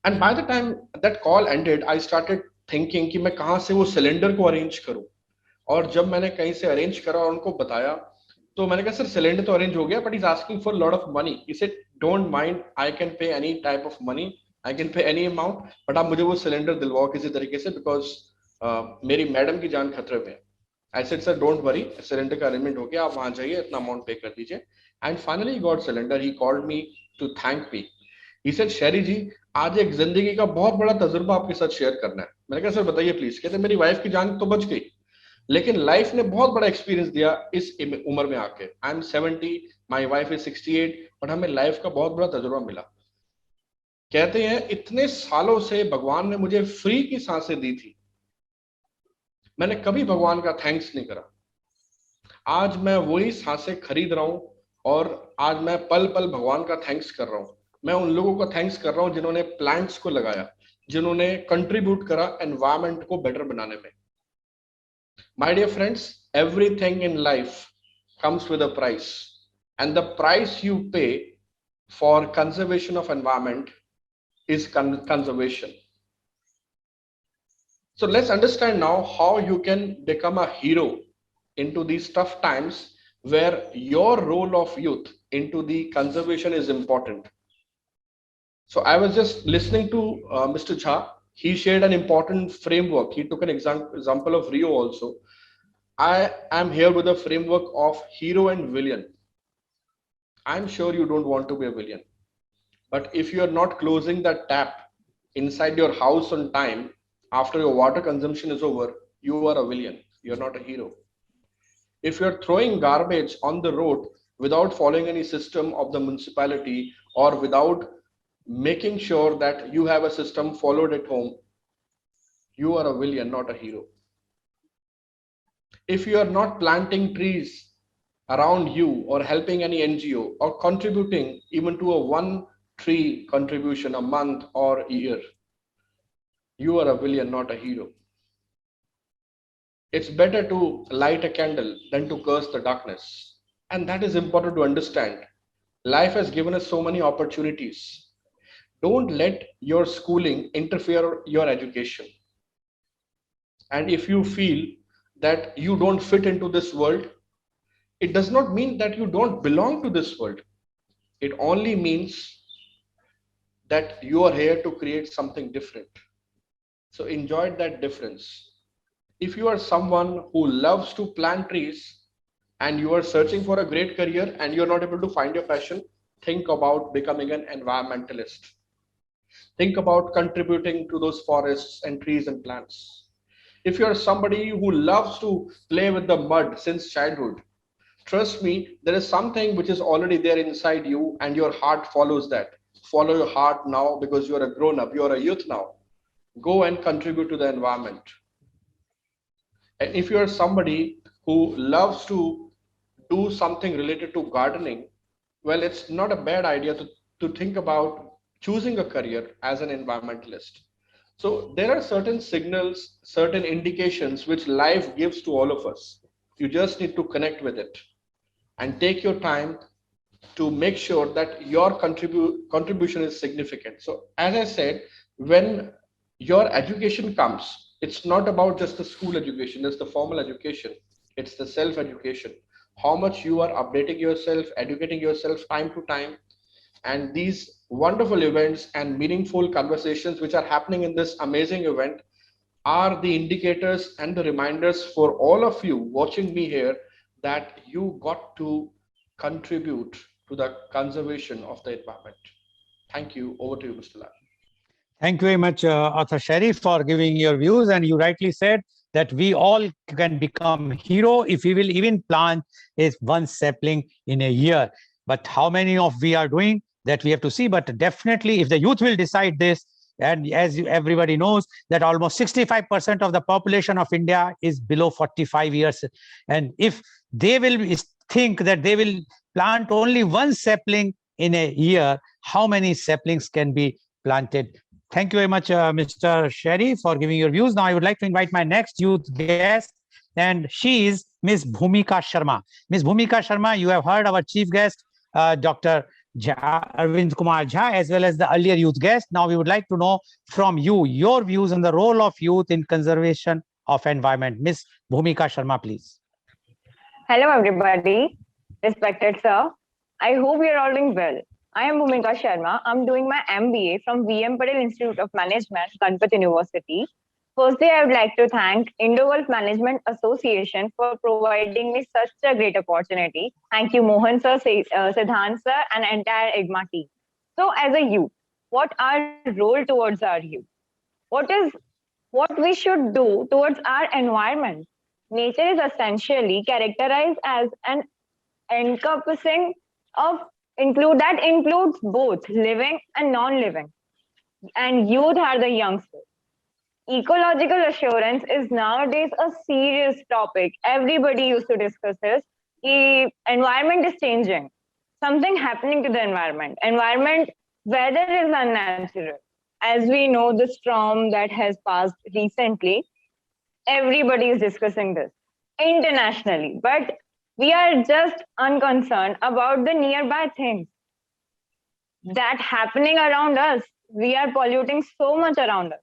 And by the time that call ended, I started thinking कि मैं कहाँ से वो cylinder को arrange करूं. और जब मैंने कहीं से अरेंज करा और उनको बताया, तो मैंने कहा सर सिलेंडर तो अरेंज हो गया, but is asking for lot of money. He said don't mind, I can pay any type of money, I can pay any amount, but आप मुझे वो सिलेंडर दिलवाओ किसी तरीके से, बिकॉज मेरी मैडम की जान खतरे में है. I said sir don't worry, cylinder का अरेंजमेंट हो गया, आप वहां जाइए, इतना अमाउंट पे कर दीजिए. And finally he got cylinder. He called me to thank me. He said Sherry ji, आज एक जिंदगी का बहुत बड़ा तजुर्बा आपके साथ शेयर करना है. मैंने कहा सर बताइए प्लीज. कहते मेरी वाइफ की जान तो बच गई, लेकिन लाइफ ने बहुत बड़ा एक्सपीरियंस दिया इस उम्र में आके. I am 70, my wife is 68, but हमें लाइफ का बहुत बड़ा तजुर्बा मिला. कहते हैं इतने सालों से भगवान ने मुझे फ्री की सांसें दी थी, मैंने कभी भगवान का थैंक्स नहीं करा. आज मैं वही सांसें खरीद रहा हूं और आज मैं पल पल भगवान का थैंक्स कर रहा हूं. मैं उन लोगों का थैंक्स कर रहा हूं जिन्होंने प्लांट्स को लगाया, जिन्होंने कंट्रीब्यूट करा एनवायरमेंट को बेटर बनाने में. My dear friends, everything in life comes with a price, and the price you pay for conservation of environment is conservation. So let's understand now how you can become a hero into these tough times where your role of youth into the conservation is important. So I was just listening to Mr. Jha. He shared an important framework. He took an example of Rio also. I am here with a framework of hero and villain. I'm sure you don't want to be a villain. But if you are not closing that tap inside your house on time after your water consumption is over, you are a villain. You're not a hero. If you're throwing garbage on the road without following any system of the municipality or without making sure that you have a system followed at home, you are a villain, not a hero. If you are not planting trees around you or helping any NGO or contributing even to a one tree contribution a month or a year, you are a villain, not a hero. It's better to light a candle than to curse the darkness. And that is important to understand. Life has given us so many opportunities. Don't let your schooling interfere your education. And if you feel that you don't fit into this world, it does not mean that you don't belong to this world. It only means that you are here to create something different. So enjoy that difference. If you are someone who loves to plant trees and you are searching for a great career and you're not able to find your passion, think about becoming an environmentalist. Think about contributing to those forests and trees and plants. If you're somebody who loves to play with the mud since childhood, trust me, there is something which is already there inside you, and your heart follows that. Follow your heart now because you're a grown up, you're a youth now. Go and contribute to the environment. And if you're somebody who loves to do something related to gardening, well, it's not a bad idea to think about choosing a career as an environmentalist. So there are certain signals, certain indications which life gives to all of us. You just need to connect with it and take your time to make sure that your contribution is significant. So as I said, when your education comes, it's not about just the school education, it's the formal education, it's the self education, how much you are updating yourself, educating yourself time to time. And these wonderful events and meaningful conversations which are happening in this amazing event are the indicators and the reminders for all of you watching me here that you got to contribute to the conservation of the environment. Thank you. Over to you, Mr. Lal. Thank you very much, Author Sherry, for giving your views. And you rightly said that we all can become hero if we will even plant is one sapling in a year. But how many of we are doing that we have to see. But definitely, if the youth will decide this, and as everybody knows, that almost 65% of the population of India is below 45 years. And if they will think that they will plant only one sapling in a year, how many saplings can be planted? Thank you very much, Mr. Sherry, for giving your views. Now, I would like to invite my next youth guest, and she is Ms. Bhumika Sharma. Ms. Bhumika Sharma, you have heard our chief guest, Dr. Arvind Kumar Jha, as well as the earlier youth guest. Now, we would like to know from you your views on the role of youth in conservation of environment. Ms. Bhumika Sharma, please. Hello, everybody. Respected sir. I hope you're all doing well. I am Bhumika Sharma. I'm doing my MBA from VM Patel Institute of Management, Ganpat University. Firstly, I would like to thank Indo-Gulf Management Association for providing me such a great opportunity. Thank you, Mohan sir, Siddhant sir, and entire IGMA team. So, as a youth, what our role towards our youth? What we should do towards our environment? Nature is essentially characterized as an encompassing of includes both living and non-living, and youth are the youngsters. Ecological assurance is nowadays a serious topic. Everybody used to discuss this. The environment is changing. Something happening to the environment. Weather is unnatural. As we know, the storm that has passed recently, everybody is discussing this internationally. But we are just unconcerned about the nearby things. that happening around us. We are polluting so much around us.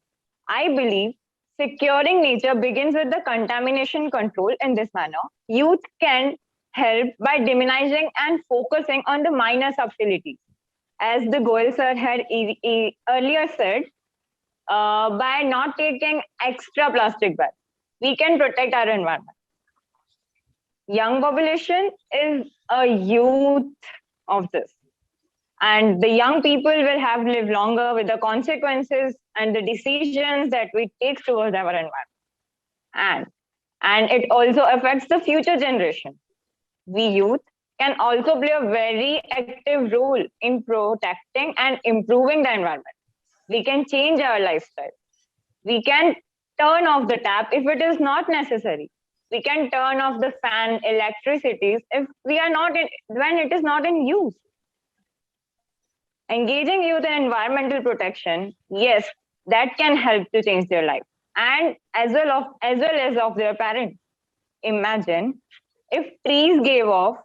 I believe securing nature begins with the contamination control in this manner. Youth can help by demonizing and focusing on the minor subtleties. As the Goel sir had earlier said, by not taking extra plastic bags, we can protect our environment. Young population is a youth of this. And the young people will have lived longer with the consequences and the decisions that we take towards our environment. And it also affects the future generation. We youth can also play a very active role in protecting and improving the environment. We can change our lifestyle. We can turn off the tap if it is not necessary. We can turn off the fan electricities if we are not in when it is not in use. Engaging youth in environmental protection, yes, that can help to change their life, and as well as of their parents. Imagine if trees gave off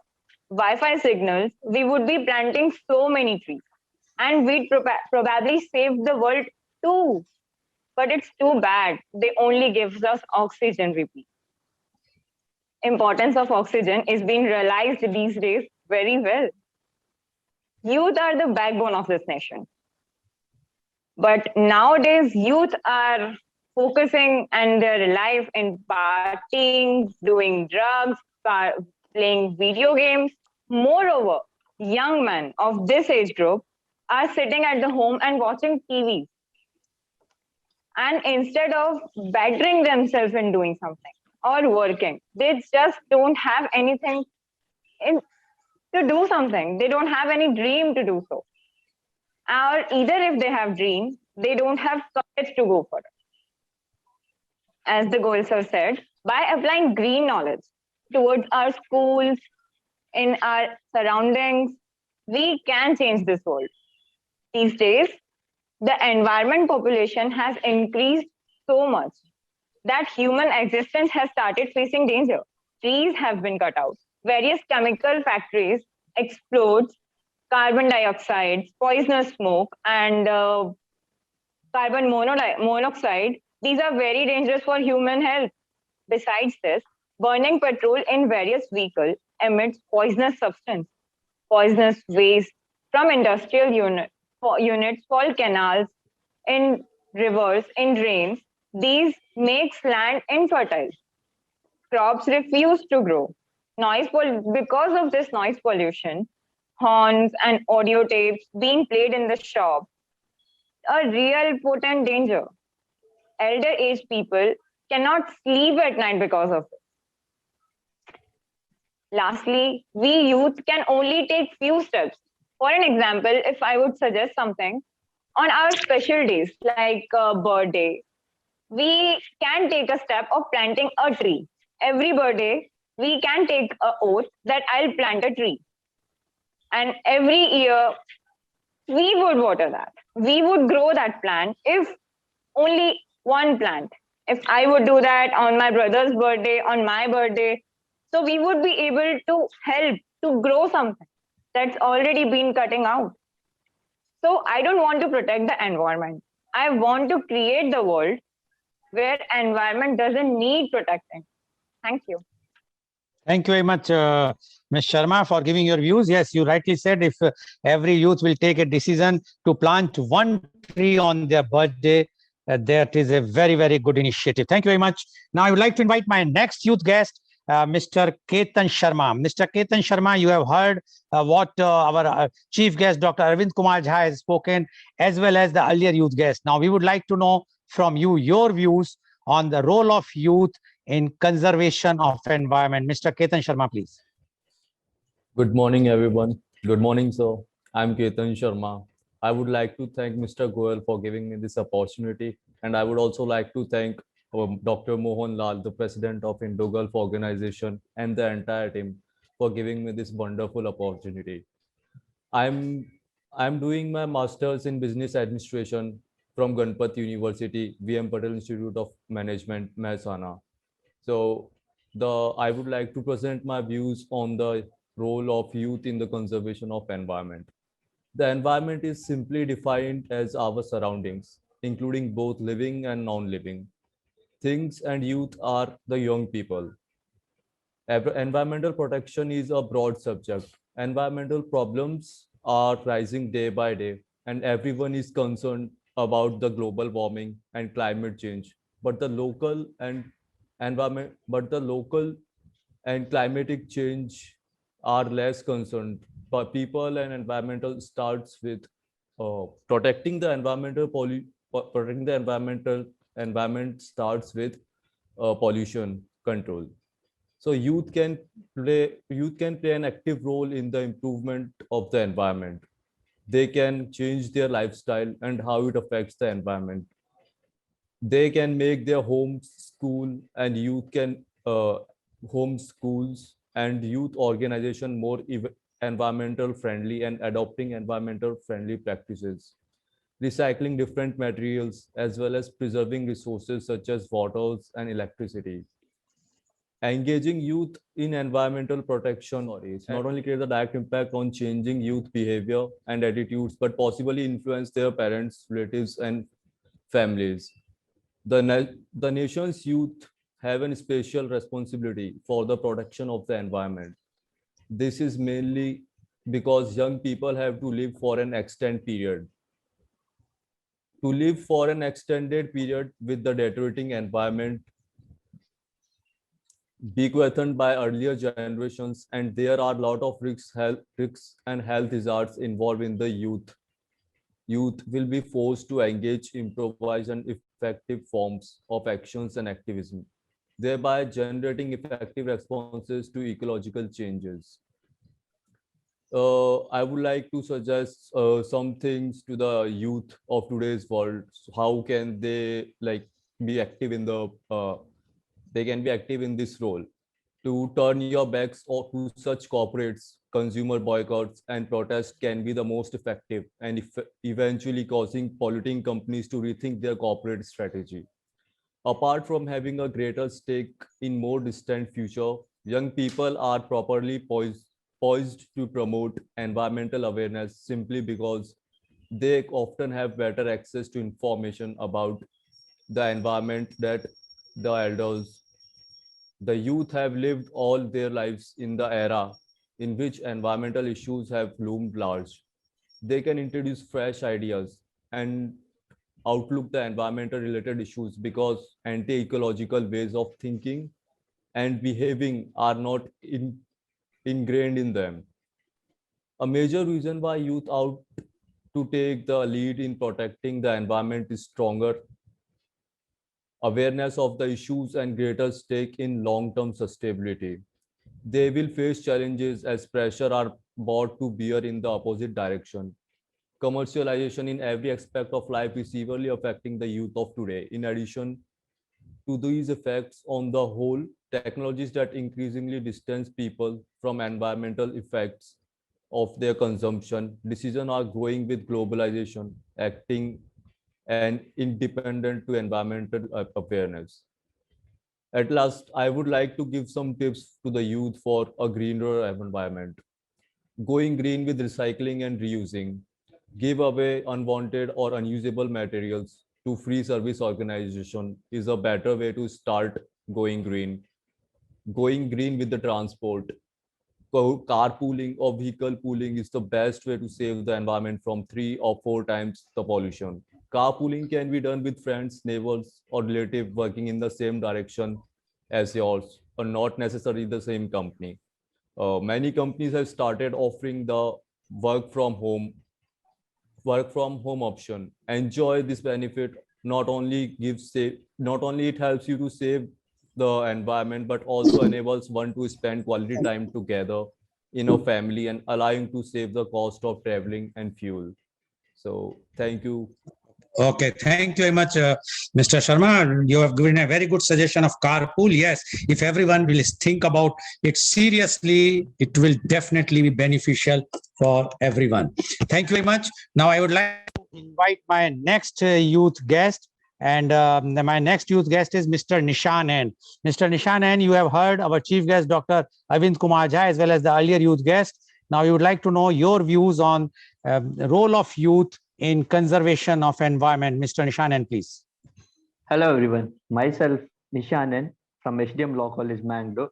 Wi-Fi signals, we would be planting so many trees, and we'd probably save the world too. But it's too bad. They only gives us oxygen. Repeat. Importance of oxygen is being realized these days very well. Youth are the backbone of this nation. But nowadays, youth are focusing on their life in partying, doing drugs, playing video games. Moreover, young men of this age group are sitting at the home and watching TV. And instead of bettering themselves in doing something or working, they just don't have anything in, to do something. They don't have any dream to do so. Or either if they have dreams, they don't have courage to go for it. As the Goel sir said, by applying green knowledge towards our schools, in our surroundings, we can change this world. These days, the environment population has increased so much that human existence has started facing danger. Trees have been cut out. Various chemical factories explode carbon dioxide, poisonous smoke, and carbon monoxide. These are very dangerous for human health. Besides this, burning petrol in various vehicles emits poisonous substance, poisonous waste from industrial units fall canals, in rivers, in drains. These makes land infertile. Crops refuse to grow. Because of this noise pollution, horns and audio tapes being played in the shop, a real potent danger. Elder age people cannot sleep at night because of it. Lastly, we youth can only take few steps. For an example, if I would suggest something, on our special days like birthday, we can take a step of planting a tree. Every birthday, we can take an oath that I'll plant a tree. And every year, we would water that. We would grow that plant if only one plant. If I would do that on my brother's birthday, on my birthday, so we would be able to help to grow something that's already been cutting out. So I don't want to protect the environment. I want to create the world where environment doesn't need protecting. Thank you. Thank you very much, Ms. Sharma, for giving your views. Yes, you rightly said if every youth will take a decision to plant one tree on their birthday, that is a very, very good initiative. Thank you very much. Now, I would like to invite my next youth guest, Mr. Ketan Sharma. Mr. Ketan Sharma, you have heard what our chief guest, Dr. Arvind Kumar Jha, has spoken, as well as the earlier youth guest. Now, we would like to know from you your views on the role of youth in conservation of environment. Mr. Ketan Sharma, please. Good morning, everyone. Good morning, sir. I'm Ketan Sharma. I would like to thank Mr. Goel for giving me this opportunity. And I would also like to thank Dr. Mohan Lal, the president of Indo-Gulf organization, and the entire team for giving me this wonderful opportunity. I'm doing my master's in business administration from Ganpat University, VM Patel Institute of Management, Mehsana. So I would like to present my views on the role of youth in the conservation of environment. The environment is simply defined as our surroundings, including both living and non-living things, and youth are the young people. Environmental protection is a broad subject. Environmental problems are rising day by day, and everyone is concerned about the global warming and climate change. But the local and climatic change are less concerned. But people and environmental starts with protecting the protecting the environment starts with pollution control. So youth can play an active role in the improvement of the environment. They can change their lifestyle and how it affects the environment. They can make their homes school, and youth can home schools and youth organization more environmental friendly and adopting environmental friendly practices, recycling different materials as well as preserving resources such as waters and electricity. Engaging youth in environmental protection is not only create a direct impact on changing youth behavior and attitudes, but possibly influence their parents, relatives, and families. The nation's youth have a special responsibility for the protection of the environment. This is mainly because young people have to live for an extended period. To live for an extended period with the deteriorating environment bequeathed by earlier generations, and there are a lot of risks and health hazards involved in the youth. Youth will be forced to engage improvise and effective forms of actions and activism, thereby generating effective responses to ecological changes. I would like to suggest some things to the youth of today's world. So how can they be active in they can be active in this role? To turn your backs or to such corporates, consumer boycotts and protests can be the most effective, and eventually causing polluting companies to rethink their corporate strategy. Apart from having a greater stake in more distant future, young people are properly poised to promote environmental awareness simply because they often have better access to information about the environment that the elders. The youth have lived all their lives in the era in which environmental issues have loomed large. They can introduce fresh ideas and outlook the environmental related issues because anti-ecological ways of thinking and behaving are not ingrained in them. A major reason why youth out to take the lead in protecting the environment is stronger awareness of the issues and greater stake in long-term sustainability. They will face challenges as pressure are brought to bear in the opposite direction. Commercialization in every aspect of life is severely affecting the youth of today. In addition to these effects on the whole, technologies that increasingly distance people from environmental effects of their consumption decisions are growing with globalization, acting and independent to environmental awareness. At last, I would like to give some tips to the youth for a greener environment. Going green with recycling and reusing. Give away unwanted or unusable materials to free service organization is a better way to start going green. Going green with the transport. Carpooling or vehicle pooling is the best way to save the environment from 3 or 4 times the pollution. Carpooling can be done with friends, neighbors, or relatives working in the same direction as yours, or not necessarily the same company. Many companies have started offering the work from home option. Enjoy this benefit. Not only it helps you to save the environment, but also enables one to spend quality time together in a family and allowing to save the cost of traveling and fuel. So thank you. Okay, thank you very much, Mr. Sharma. You have given a very good suggestion of carpool. Yes, if everyone will think about it seriously, it will definitely be beneficial for everyone. Thank you very much. Now, I would like to invite my next youth guest. And my next youth guest is Mr. Nishan N. Mr. Nishan N, you have heard our chief guest, Dr. Arvind Kumar Jha, as well as the earlier youth guest, Now, we would like to know your views on the role of youth in conservation of environment. Mr. Nishanan, please. Hello everyone, myself Nishanan from SDM Law College, Mangalore.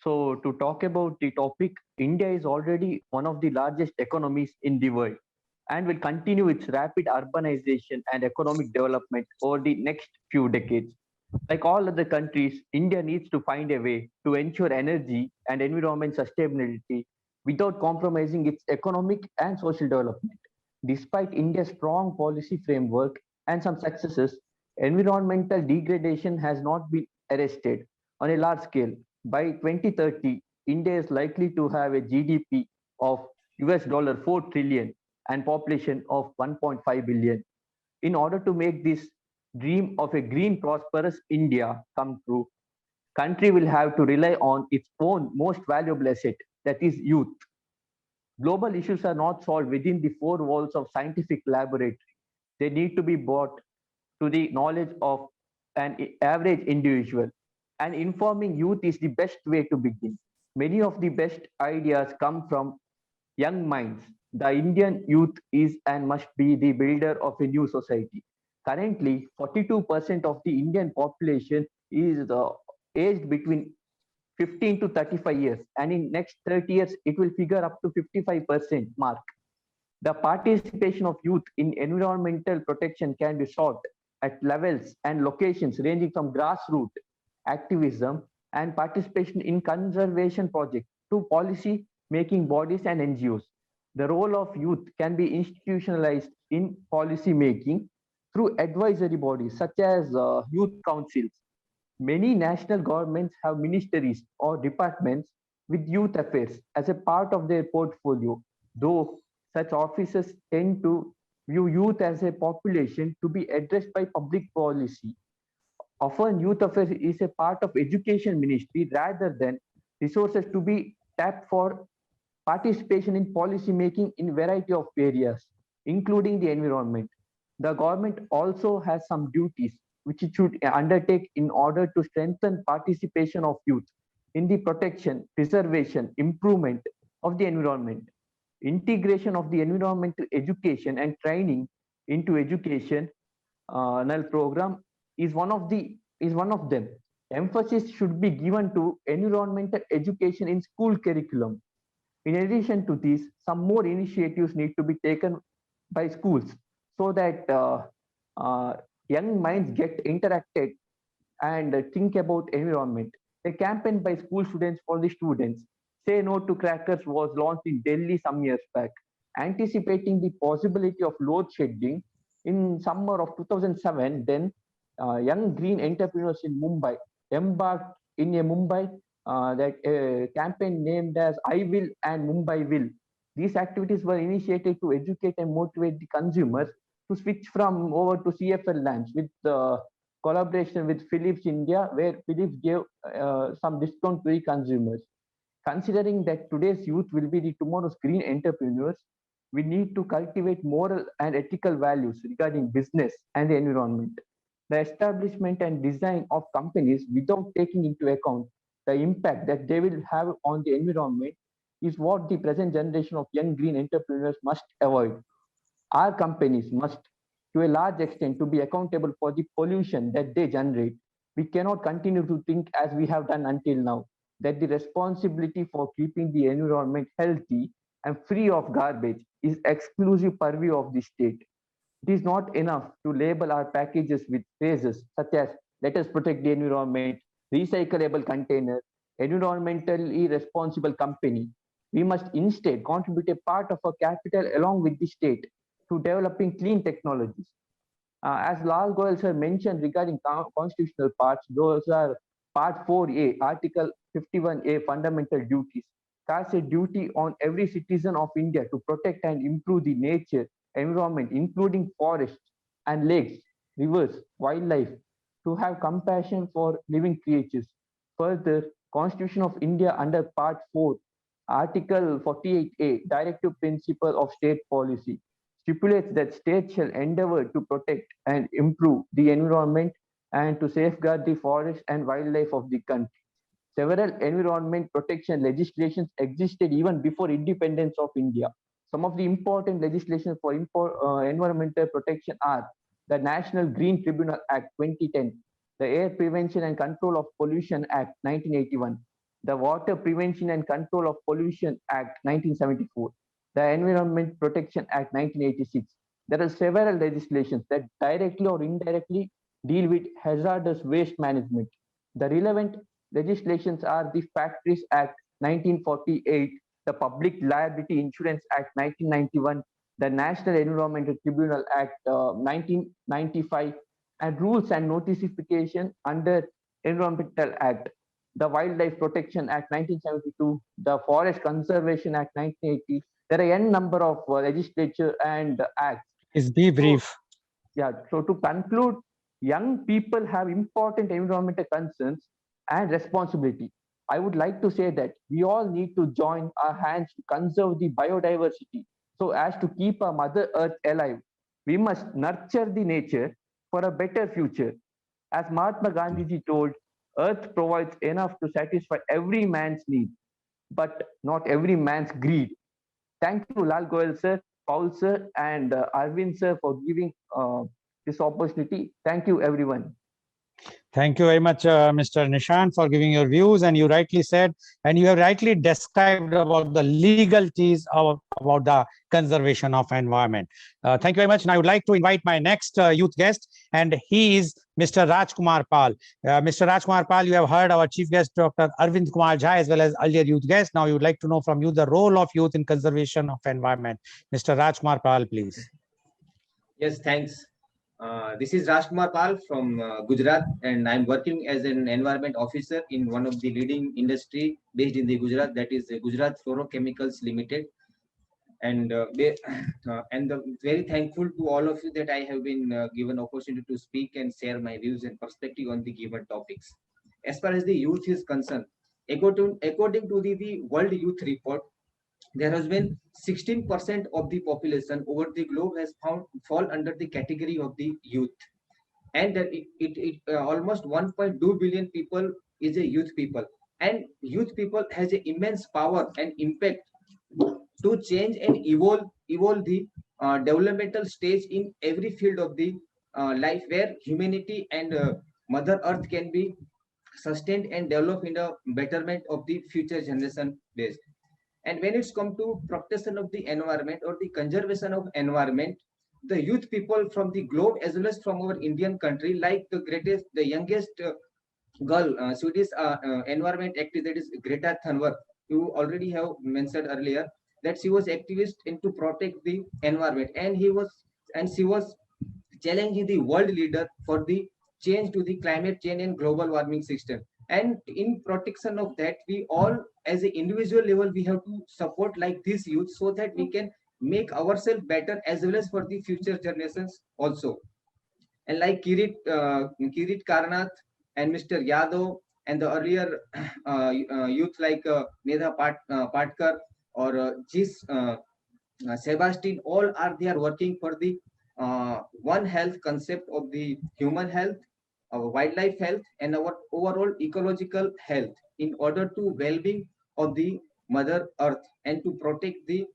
So to talk about the topic, India is already one of the largest economies in the world and will continue its rapid urbanization and economic development over the next few decades. Like all other countries, India needs to find a way to ensure energy and environment sustainability without compromising its economic and social development. Despite India's strong policy framework and some successes, environmental degradation has not been arrested on a large scale. By 2030, India is likely to have a GDP of $4 trillion and population of 1.5 billion. In order to make this dream of a green, prosperous India come true, country will have to rely on its own most valuable asset, that is youth. Global issues are not solved within the four walls of scientific laboratory. They need to be brought to the knowledge of an average individual. And informing youth is the best way to begin. Many of the best ideas come from young minds. The Indian youth is and must be the builder of a new society. Currently, 42% of the Indian population is aged between 15 to 35 years, and in next 30 years, it will figure up to 55% mark. The participation of youth in environmental protection can be sought at levels and locations ranging from grassroots activism and participation in conservation projects to policy making bodies and NGOs. The role of youth can be institutionalized in policy making through advisory bodies such as youth councils. Many national governments have ministries or departments with youth affairs as a part of their portfolio, though such offices tend to view youth as a population to be addressed by public policy. Often youth affairs is a part of education ministry rather than resources to be tapped for participation in policy making in variety of areas, including the environment. The government also has some duties which it should undertake in order to strengthen participation of youth in the protection, preservation, improvement of the environment. Integration of the environmental education and training into education program is one of them. Emphasis should be given to environmental education in school curriculum. In addition to this, some more initiatives need to be taken by schools so that young minds get interacted and think about environment. A campaign by school students for the students, Say No to Crackers, was launched in Delhi some years back, anticipating the possibility of load shedding. In summer of 2007, then young green entrepreneurs in Mumbai embarked in a Mumbai campaign named as I Will and Mumbai Will. These activities were initiated to educate and motivate the consumers to switch from over to CFL lamps with collaboration with Philips India, where Philips gave some discount to the consumers. Considering that today's youth will be the tomorrow's green entrepreneurs, we need to cultivate moral and ethical values regarding business and the environment. The establishment and design of companies without taking into account the impact that they will have on the environment is what the present generation of young green entrepreneurs must avoid. Our companies must, to a large extent, to be accountable for the pollution that they generate. We cannot continue to think as we have done until now, that the responsibility for keeping the environment healthy and free of garbage is exclusive purview of the state. It is not enough to label our packages with phrases such as let us protect the environment, recyclable container, environmentally responsible company. We must instead contribute a part of our capital along with the state to developing clean technologies. As Lal Goyal sir mentioned regarding constitutional parts, those are Part 4A, Article 51A, Fundamental Duties, casts a duty on every citizen of India to protect and improve the nature, environment, including forests and lakes, rivers, wildlife, to have compassion for living creatures. Further, Constitution of India under Part 4, Article 48A, Directive Principle of State Policy, stipulates that states shall endeavor to protect and improve the environment and to safeguard the forest and wildlife of the country. Several environment protection legislations existed even before independence of India. Some of the important legislation for environmental protection are the National Green Tribunal Act 2010, the Air Prevention and Control of Pollution Act 1981, the Water Prevention and Control of Pollution Act 1974, the Environment Protection Act 1986. There are several legislations that directly or indirectly deal with hazardous waste management. The relevant legislations are the Factories Act 1948, the Public Liability Insurance Act 1991, the National Environmental Tribunal Act 1995, and rules and notification under Environmental Act, the Wildlife Protection Act 1972, the Forest Conservation Act 1980. There are n number of legislature and acts. Please be brief. Yeah, so to conclude, young people have important environmental concerns and responsibility. I would like to say that we all need to join our hands to conserve the biodiversity so as to keep our Mother Earth alive. We must nurture the nature for a better future. As Mahatma Gandhi told, Earth provides enough to satisfy every man's need, but not every man's greed. Thank you, Lal Goyal sir, Paul sir, and Arvind sir for giving this opportunity. Thank you, everyone. Thank you very much, Mr. Nishant, for giving your views. And you rightly said, and you have rightly described about the legalities about the conservation of environment. Thank you very much. And I would like to invite my next youth guest, and he is Mr. Rajkumar Pal. Mr. Rajkumar Pal, you have heard our chief guest, Dr. Arvind Kumar Jha, as well as earlier youth guest. Now, you would like to know from you the role of youth in conservation of environment. Mr. Rajkumar Pal, please. Yes, thanks. This is Rajkumar Pal from Gujarat, and I'm working as an environment officer in one of the leading industry based in the Gujarat, that is Gujarat Fluorochemicals Limited. And very thankful to all of you that I have been given opportunity to speak and share my views and perspective on the given topics. As far as the youth is concerned, according to the World Youth Report, there has been 16% of the population over the globe has fall under the category of the youth, and almost 1.2 billion people is a youth people, and youth people has an immense power and impact to change and evolve the developmental stage in every field of the life where humanity and Mother Earth can be sustained and developed in a betterment of the future generation based. And when it's come to protection of the environment or the conservation of environment, the youth people from the globe as well as from our Indian country, like the youngest girl, Swedish environment activist, that is Greta Thunberg, you already have mentioned earlier, that she was activist in to protect the environment, and she was challenging the world leader for the change to the climate change and global warming system. And in protection of that, we all as an individual level, we have to support like this youth so that we can make ourselves better as well as for the future generations also. And like Kirit Karnath and Mr. Yadav and the earlier youth like Medha Patkar or Jis Sebastian, all they are working for the one health concept of the human health, our wildlife health, and our overall ecological health in order to well-being of the Mother Earth and to protect the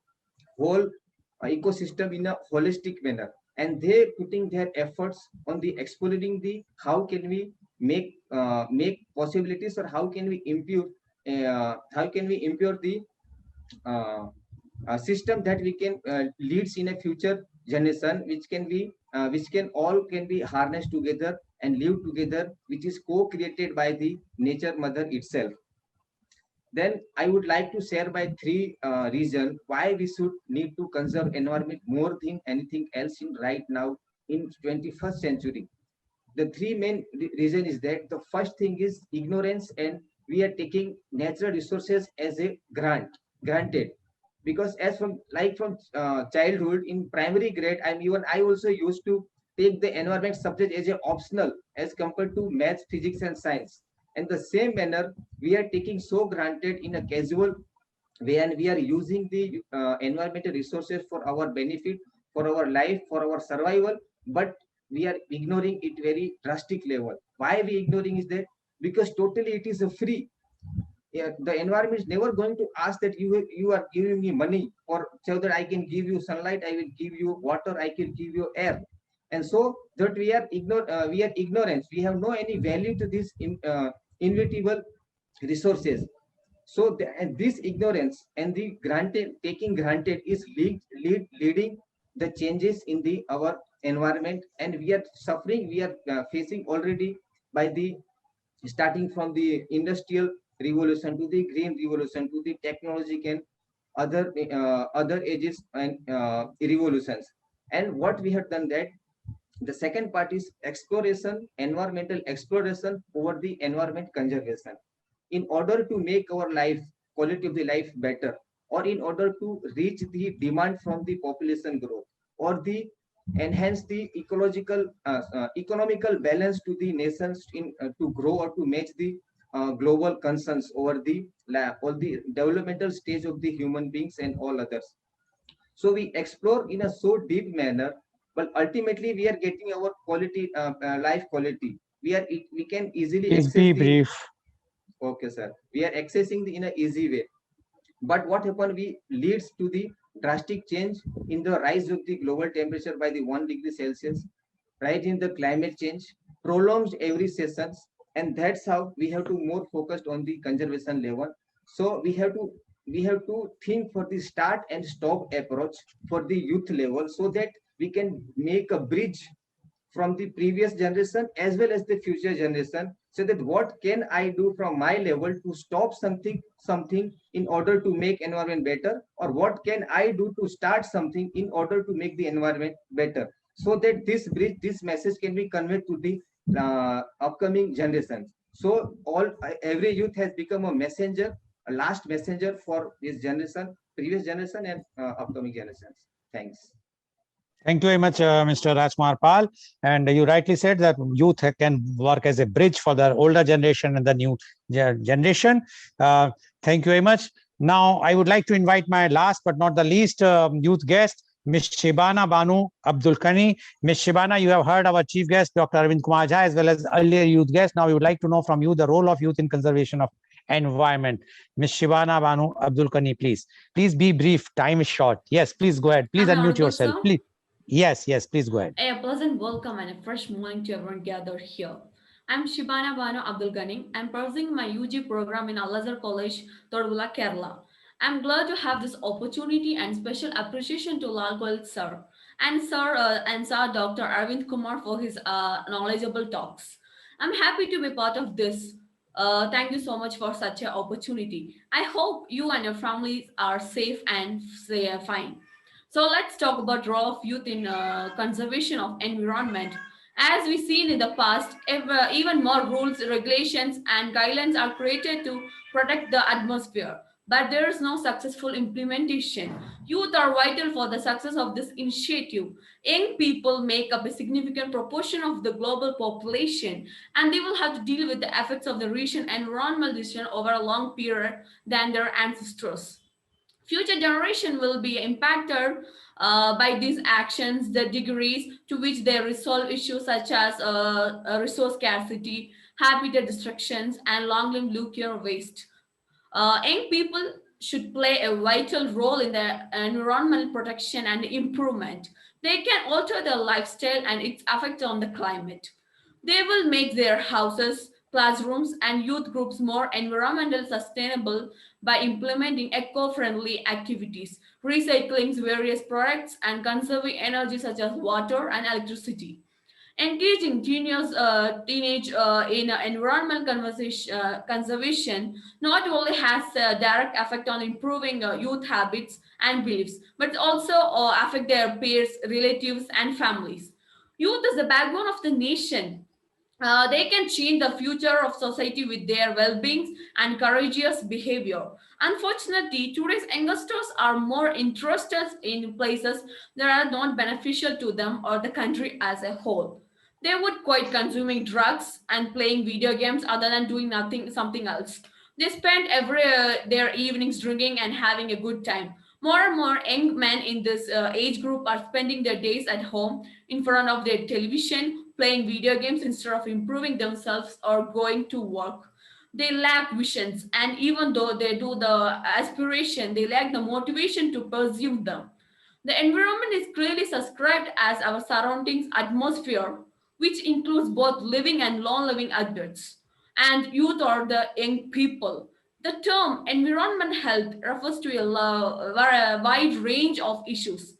whole ecosystem in a holistic manner. And they putting their efforts on the exploring the how can we make possibilities, or how can we improve the system that we can leads in a future generation, which can all can be harnessed together and live together, which is co-created by the nature mother itself. Then I would like to share my three reasons why we should need to conserve environment more than anything else in right now in 21st century. The three main reason is that the first thing is ignorance, and we are taking natural resources as a granted, because as from childhood in primary grade, I also used to take the environment subject as a optional as compared to maths, physics and science. And the same manner we are taking so granted in a casual way, and we are using the environmental resources for our benefit, for our life, for our survival, but we are ignoring it very drastic level. Why we ignoring is that because totally it is a free. the environment is never going to ask that you are giving me money or so that I can give you sunlight, I will give you water, I can give you air. And so that we are ignorant. We have no any value to this inevitable resources. So and this ignorance and the taking granted is leading the changes in the our environment, and we are suffering. We are facing already by the starting from the industrial revolution to the green revolution to the technological and other ages and revolutions. And what we have done that the second part is exploration, environmental exploration over the environment conservation in order to make our life quality of the life better, or in order to reach the demand from the population growth, or the enhance the ecological economical balance to the nations in to grow or to match the global concerns over the all the developmental stage of the human beings and all others. So we explore in a so deep manner, but ultimately we are getting our quality life quality. We can easily Please access be the. brief. Okay, sir. We are accessing the in an easy way. But what happened? We leads to the drastic change in the rise of the global temperature by the 1 degree Celsius, right in the climate change, prolongs every sessions, and that's how we have to more focused on the conservation level. So we have to think for the start and stop approach for the youth level, so that we can make a bridge from the previous generation as well as the future generation, so that what can I do from my level to stop something in order to make environment better, or what can I do to start something in order to make the environment better, so that this bridge, this message can be conveyed to the upcoming generations. So every youth has become a messenger, a last messenger for this generation, previous generation, and upcoming generations. Thanks. Thank you very much, Mr. Rajkumar Pal. And you rightly said that youth can work as a bridge for the older generation and the new generation. Thank you very much. Now, I would like to invite my last but not the least youth guest, Ms. Shibana Banu Abdul Kani. Ms. Shibana, you have heard our chief guest, Dr. Arvind Kumar Jha, as well as earlier youth guest. Now, we would like to know from you the role of youth in conservation of environment. Ms. Shibana Banu Abdul Kani, please. Please be brief. Time is short. Yes, please go ahead. Please Am I unmute audible, yourself. sir? Please. Yes, please go ahead. A pleasant welcome and a fresh morning to everyone gathered here. I'm Shibana Banu Abdul Ghani. I'm pursuing my UG program in Al-Azhar College, Todvula, Kerala. I'm glad to have this opportunity and special appreciation to Lal Goyal sir and sir Dr. Arvind Kumar for his knowledgeable talks. I'm happy to be part of this. Thank you so much for such an opportunity. I hope you and your families are safe and fine. So let's talk about role of youth in conservation of environment. As we've seen in the past, even more rules, regulations, and guidelines are created to protect the atmosphere. But there is no successful implementation. Youth are vital for the success of this initiative. Young people make up a significant proportion of the global population, and they will have to deal with the effects of the recent environmental decision over a long period than their ancestors. Future generation will be impacted by these actions, the degrees to which they resolve issues such as resource scarcity, habitat destructions, and long-lived nuclear waste. Young people should play a vital role in the environmental protection and improvement. They can alter their lifestyle and its effect on the climate. They will make their houses, classrooms, and youth groups more environmentally sustainable by implementing eco-friendly activities, recycling various products, and conserving energy such as water and electricity. Engaging teenage in environmental conservation not only has a direct effect on improving youth habits and beliefs, but also affect their peers, relatives, and families. Youth is the backbone of the nation. They can change the future of society with their well-being and courageous behavior. Unfortunately, today's youngsters are more interested in places that are not beneficial to them or the country as a whole. They would quit consuming drugs and playing video games other than doing something else. They spend every their evenings drinking and having a good time. More and more young men in this age group are spending their days at home in front of their television, playing video games instead of improving themselves or going to work. They lack visions, and even though they do the aspiration, they lack the motivation to pursue them. The environment is clearly described as our surroundings atmosphere, which includes both living and non-living adults, and youth or the young people. The term environment health refers to a wide range of issues.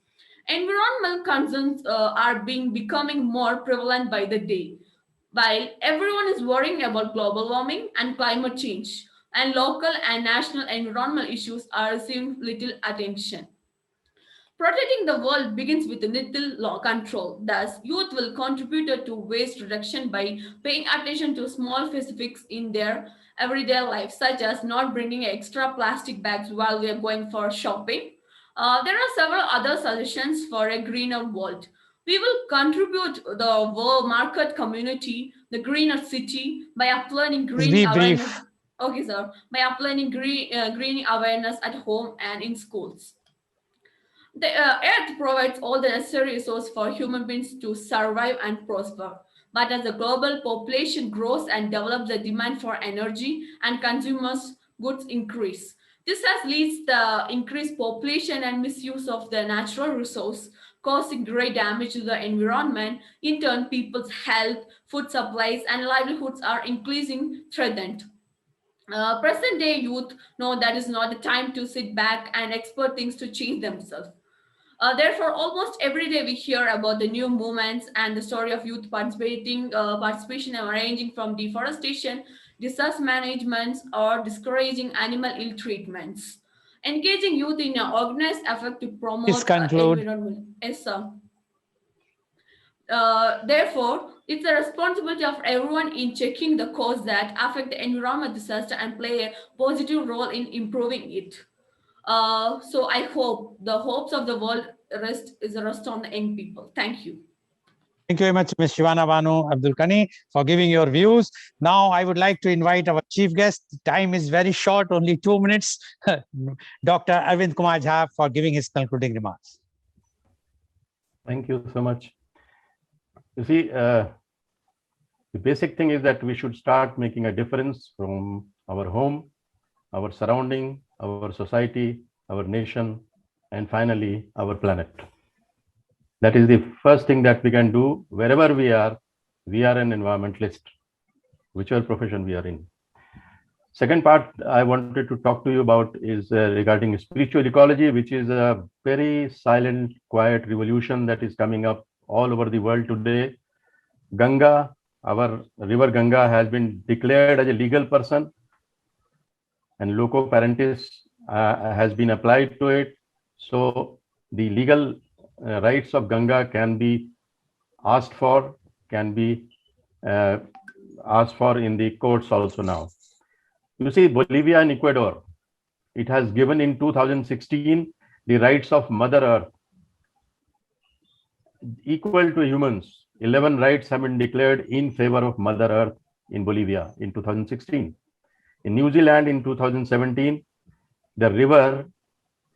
Environmental concerns are becoming more prevalent by the day, while everyone is worrying about global warming and climate change, and local and national environmental issues are receiving little attention. Protecting the world begins with a little law control. Thus, youth will contribute to waste reduction by paying attention to small specifics in their everyday life, such as not bringing extra plastic bags while we are going for shopping. There are several other suggestions for a greener world. We will contribute the world market community, the greener city, by applying Please greening be awareness. brief. Okay, sir. By applying greening awareness at home and in schools. The earth provides all the necessary resources for human beings to survive and prosper. But as the global population grows and develops, the demand for energy and consumers goods increase. This has leads the increased population and misuse of the natural resource, causing great damage to the environment. In turn, people's health, food supplies, and livelihoods are increasing threatened. Present day youth know that is not the time to sit back and expect things to change themselves. Therefore, almost every day we hear about the new movements and the story of youth participation and ranging from deforestation, disaster management, or discouraging animal ill treatments. Engaging youth in an organized effort to Please promote conclude. environmental. Yes, sir. Therefore, it's the responsibility of everyone in checking the causes that affect the environment disaster and play a positive role in improving it. So I hope the hopes of the world rest on the young people. Thank you. Thank you very much, Ms. Shivana Banu Abdul Kani, for giving your views. Now, I would like to invite our chief guest. Time is very short, only 2 minutes. Dr. Arvind Kumar Jha for giving his concluding remarks. Thank you so much. You see, the basic thing is that we should start making a difference from our home, our surrounding, our society, our nation, and finally, our planet. That is the first thing that we can do wherever we are an environmentalist, whichever profession we are in. Second part I wanted to talk to you about is regarding spiritual ecology, which is a very silent, quiet revolution that is coming up all over the world today. Ganga, our river Ganga, has been declared as a legal person, and loco parentis has been applied to it. So the legal rights of Ganga can be asked for, can be asked for in the courts also now. You see, Bolivia and Ecuador, it has given in 2016 the rights of Mother Earth equal to humans. 11 rights have been declared in favor of Mother Earth in Bolivia in 2016. In New Zealand in 2017, the river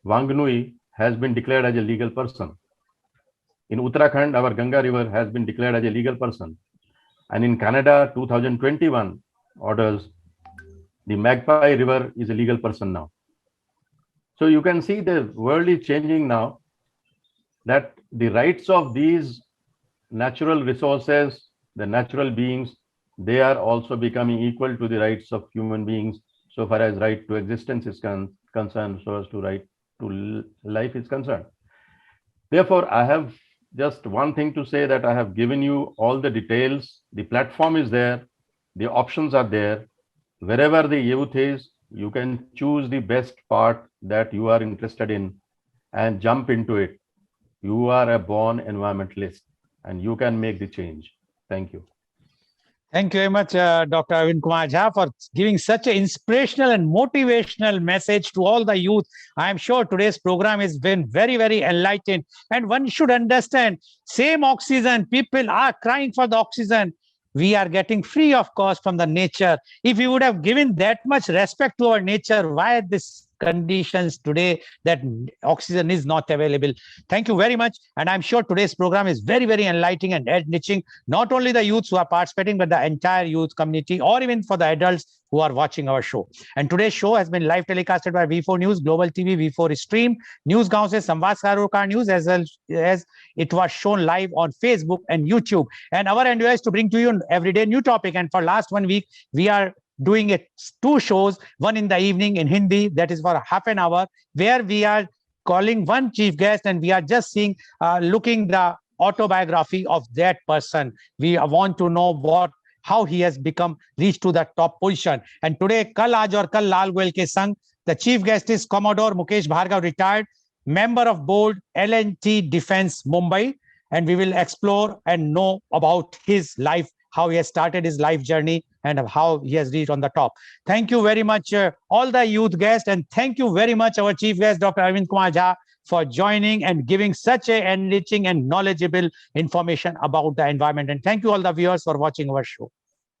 Wanganui has been declared as a legal person. In Uttarakhand, our Ganga river has been declared as a legal person. And in Canada, 2021 orders, the Magpie River is a legal person now. So you can see the world is changing now, that the rights of these natural resources, the natural beings, they are also becoming equal to the rights of human beings, so far as right to existence is concerned, so as to right to life is concerned. Therefore, I have just one thing to say, that I have given you all the details. The platform is there, the options are there. Wherever the youth is, you can choose the best part that you are interested in and jump into it. You are a born environmentalist and you can make the change. Thank you. Thank you very much, Dr. Arvind Kumar Jha, for giving such an inspirational and motivational message to all the youth. I am sure today's program has been very, very enlightened. And one should understand, same oxygen, people are crying for the oxygen. We are getting free of cost from the nature. If we would have given that much respect to our nature, why this conditions today that oxygen is not available. Thank you very much. And I'm sure today's program is very, very enlightening and enriching, not only the youths who are participating, but the entire youth community, or even for the adults who are watching our show. And today's show has been live telecasted by V4 News, Global TV, V4 Stream, NewsGaon se Samvad Sarocar News, as well as it was shown live on Facebook and YouTube. And our endeavor is to bring to you an everyday new topic. And for last 1 week, we are doing it 2 shows, one in the evening in Hindi, that is for half an hour, where we are calling one chief guest and we are just seeing, looking the autobiography of that person. We want to know how he has reached to the top position. And today, Kal Aaj aur Kal Lal Goyal ke sang, the chief guest is Commodore Mukesh Bhargav, retired member of board, L&T Defense, Mumbai. And we will explore and know about his life, how he has started his life journey and how he has reached on the top. Thank you very much, all the youth guests. And thank you very much, our chief guest, Dr. Arvind Kumar Jha, for joining and giving such a enriching and knowledgeable information about the environment. And thank you all the viewers for watching our show.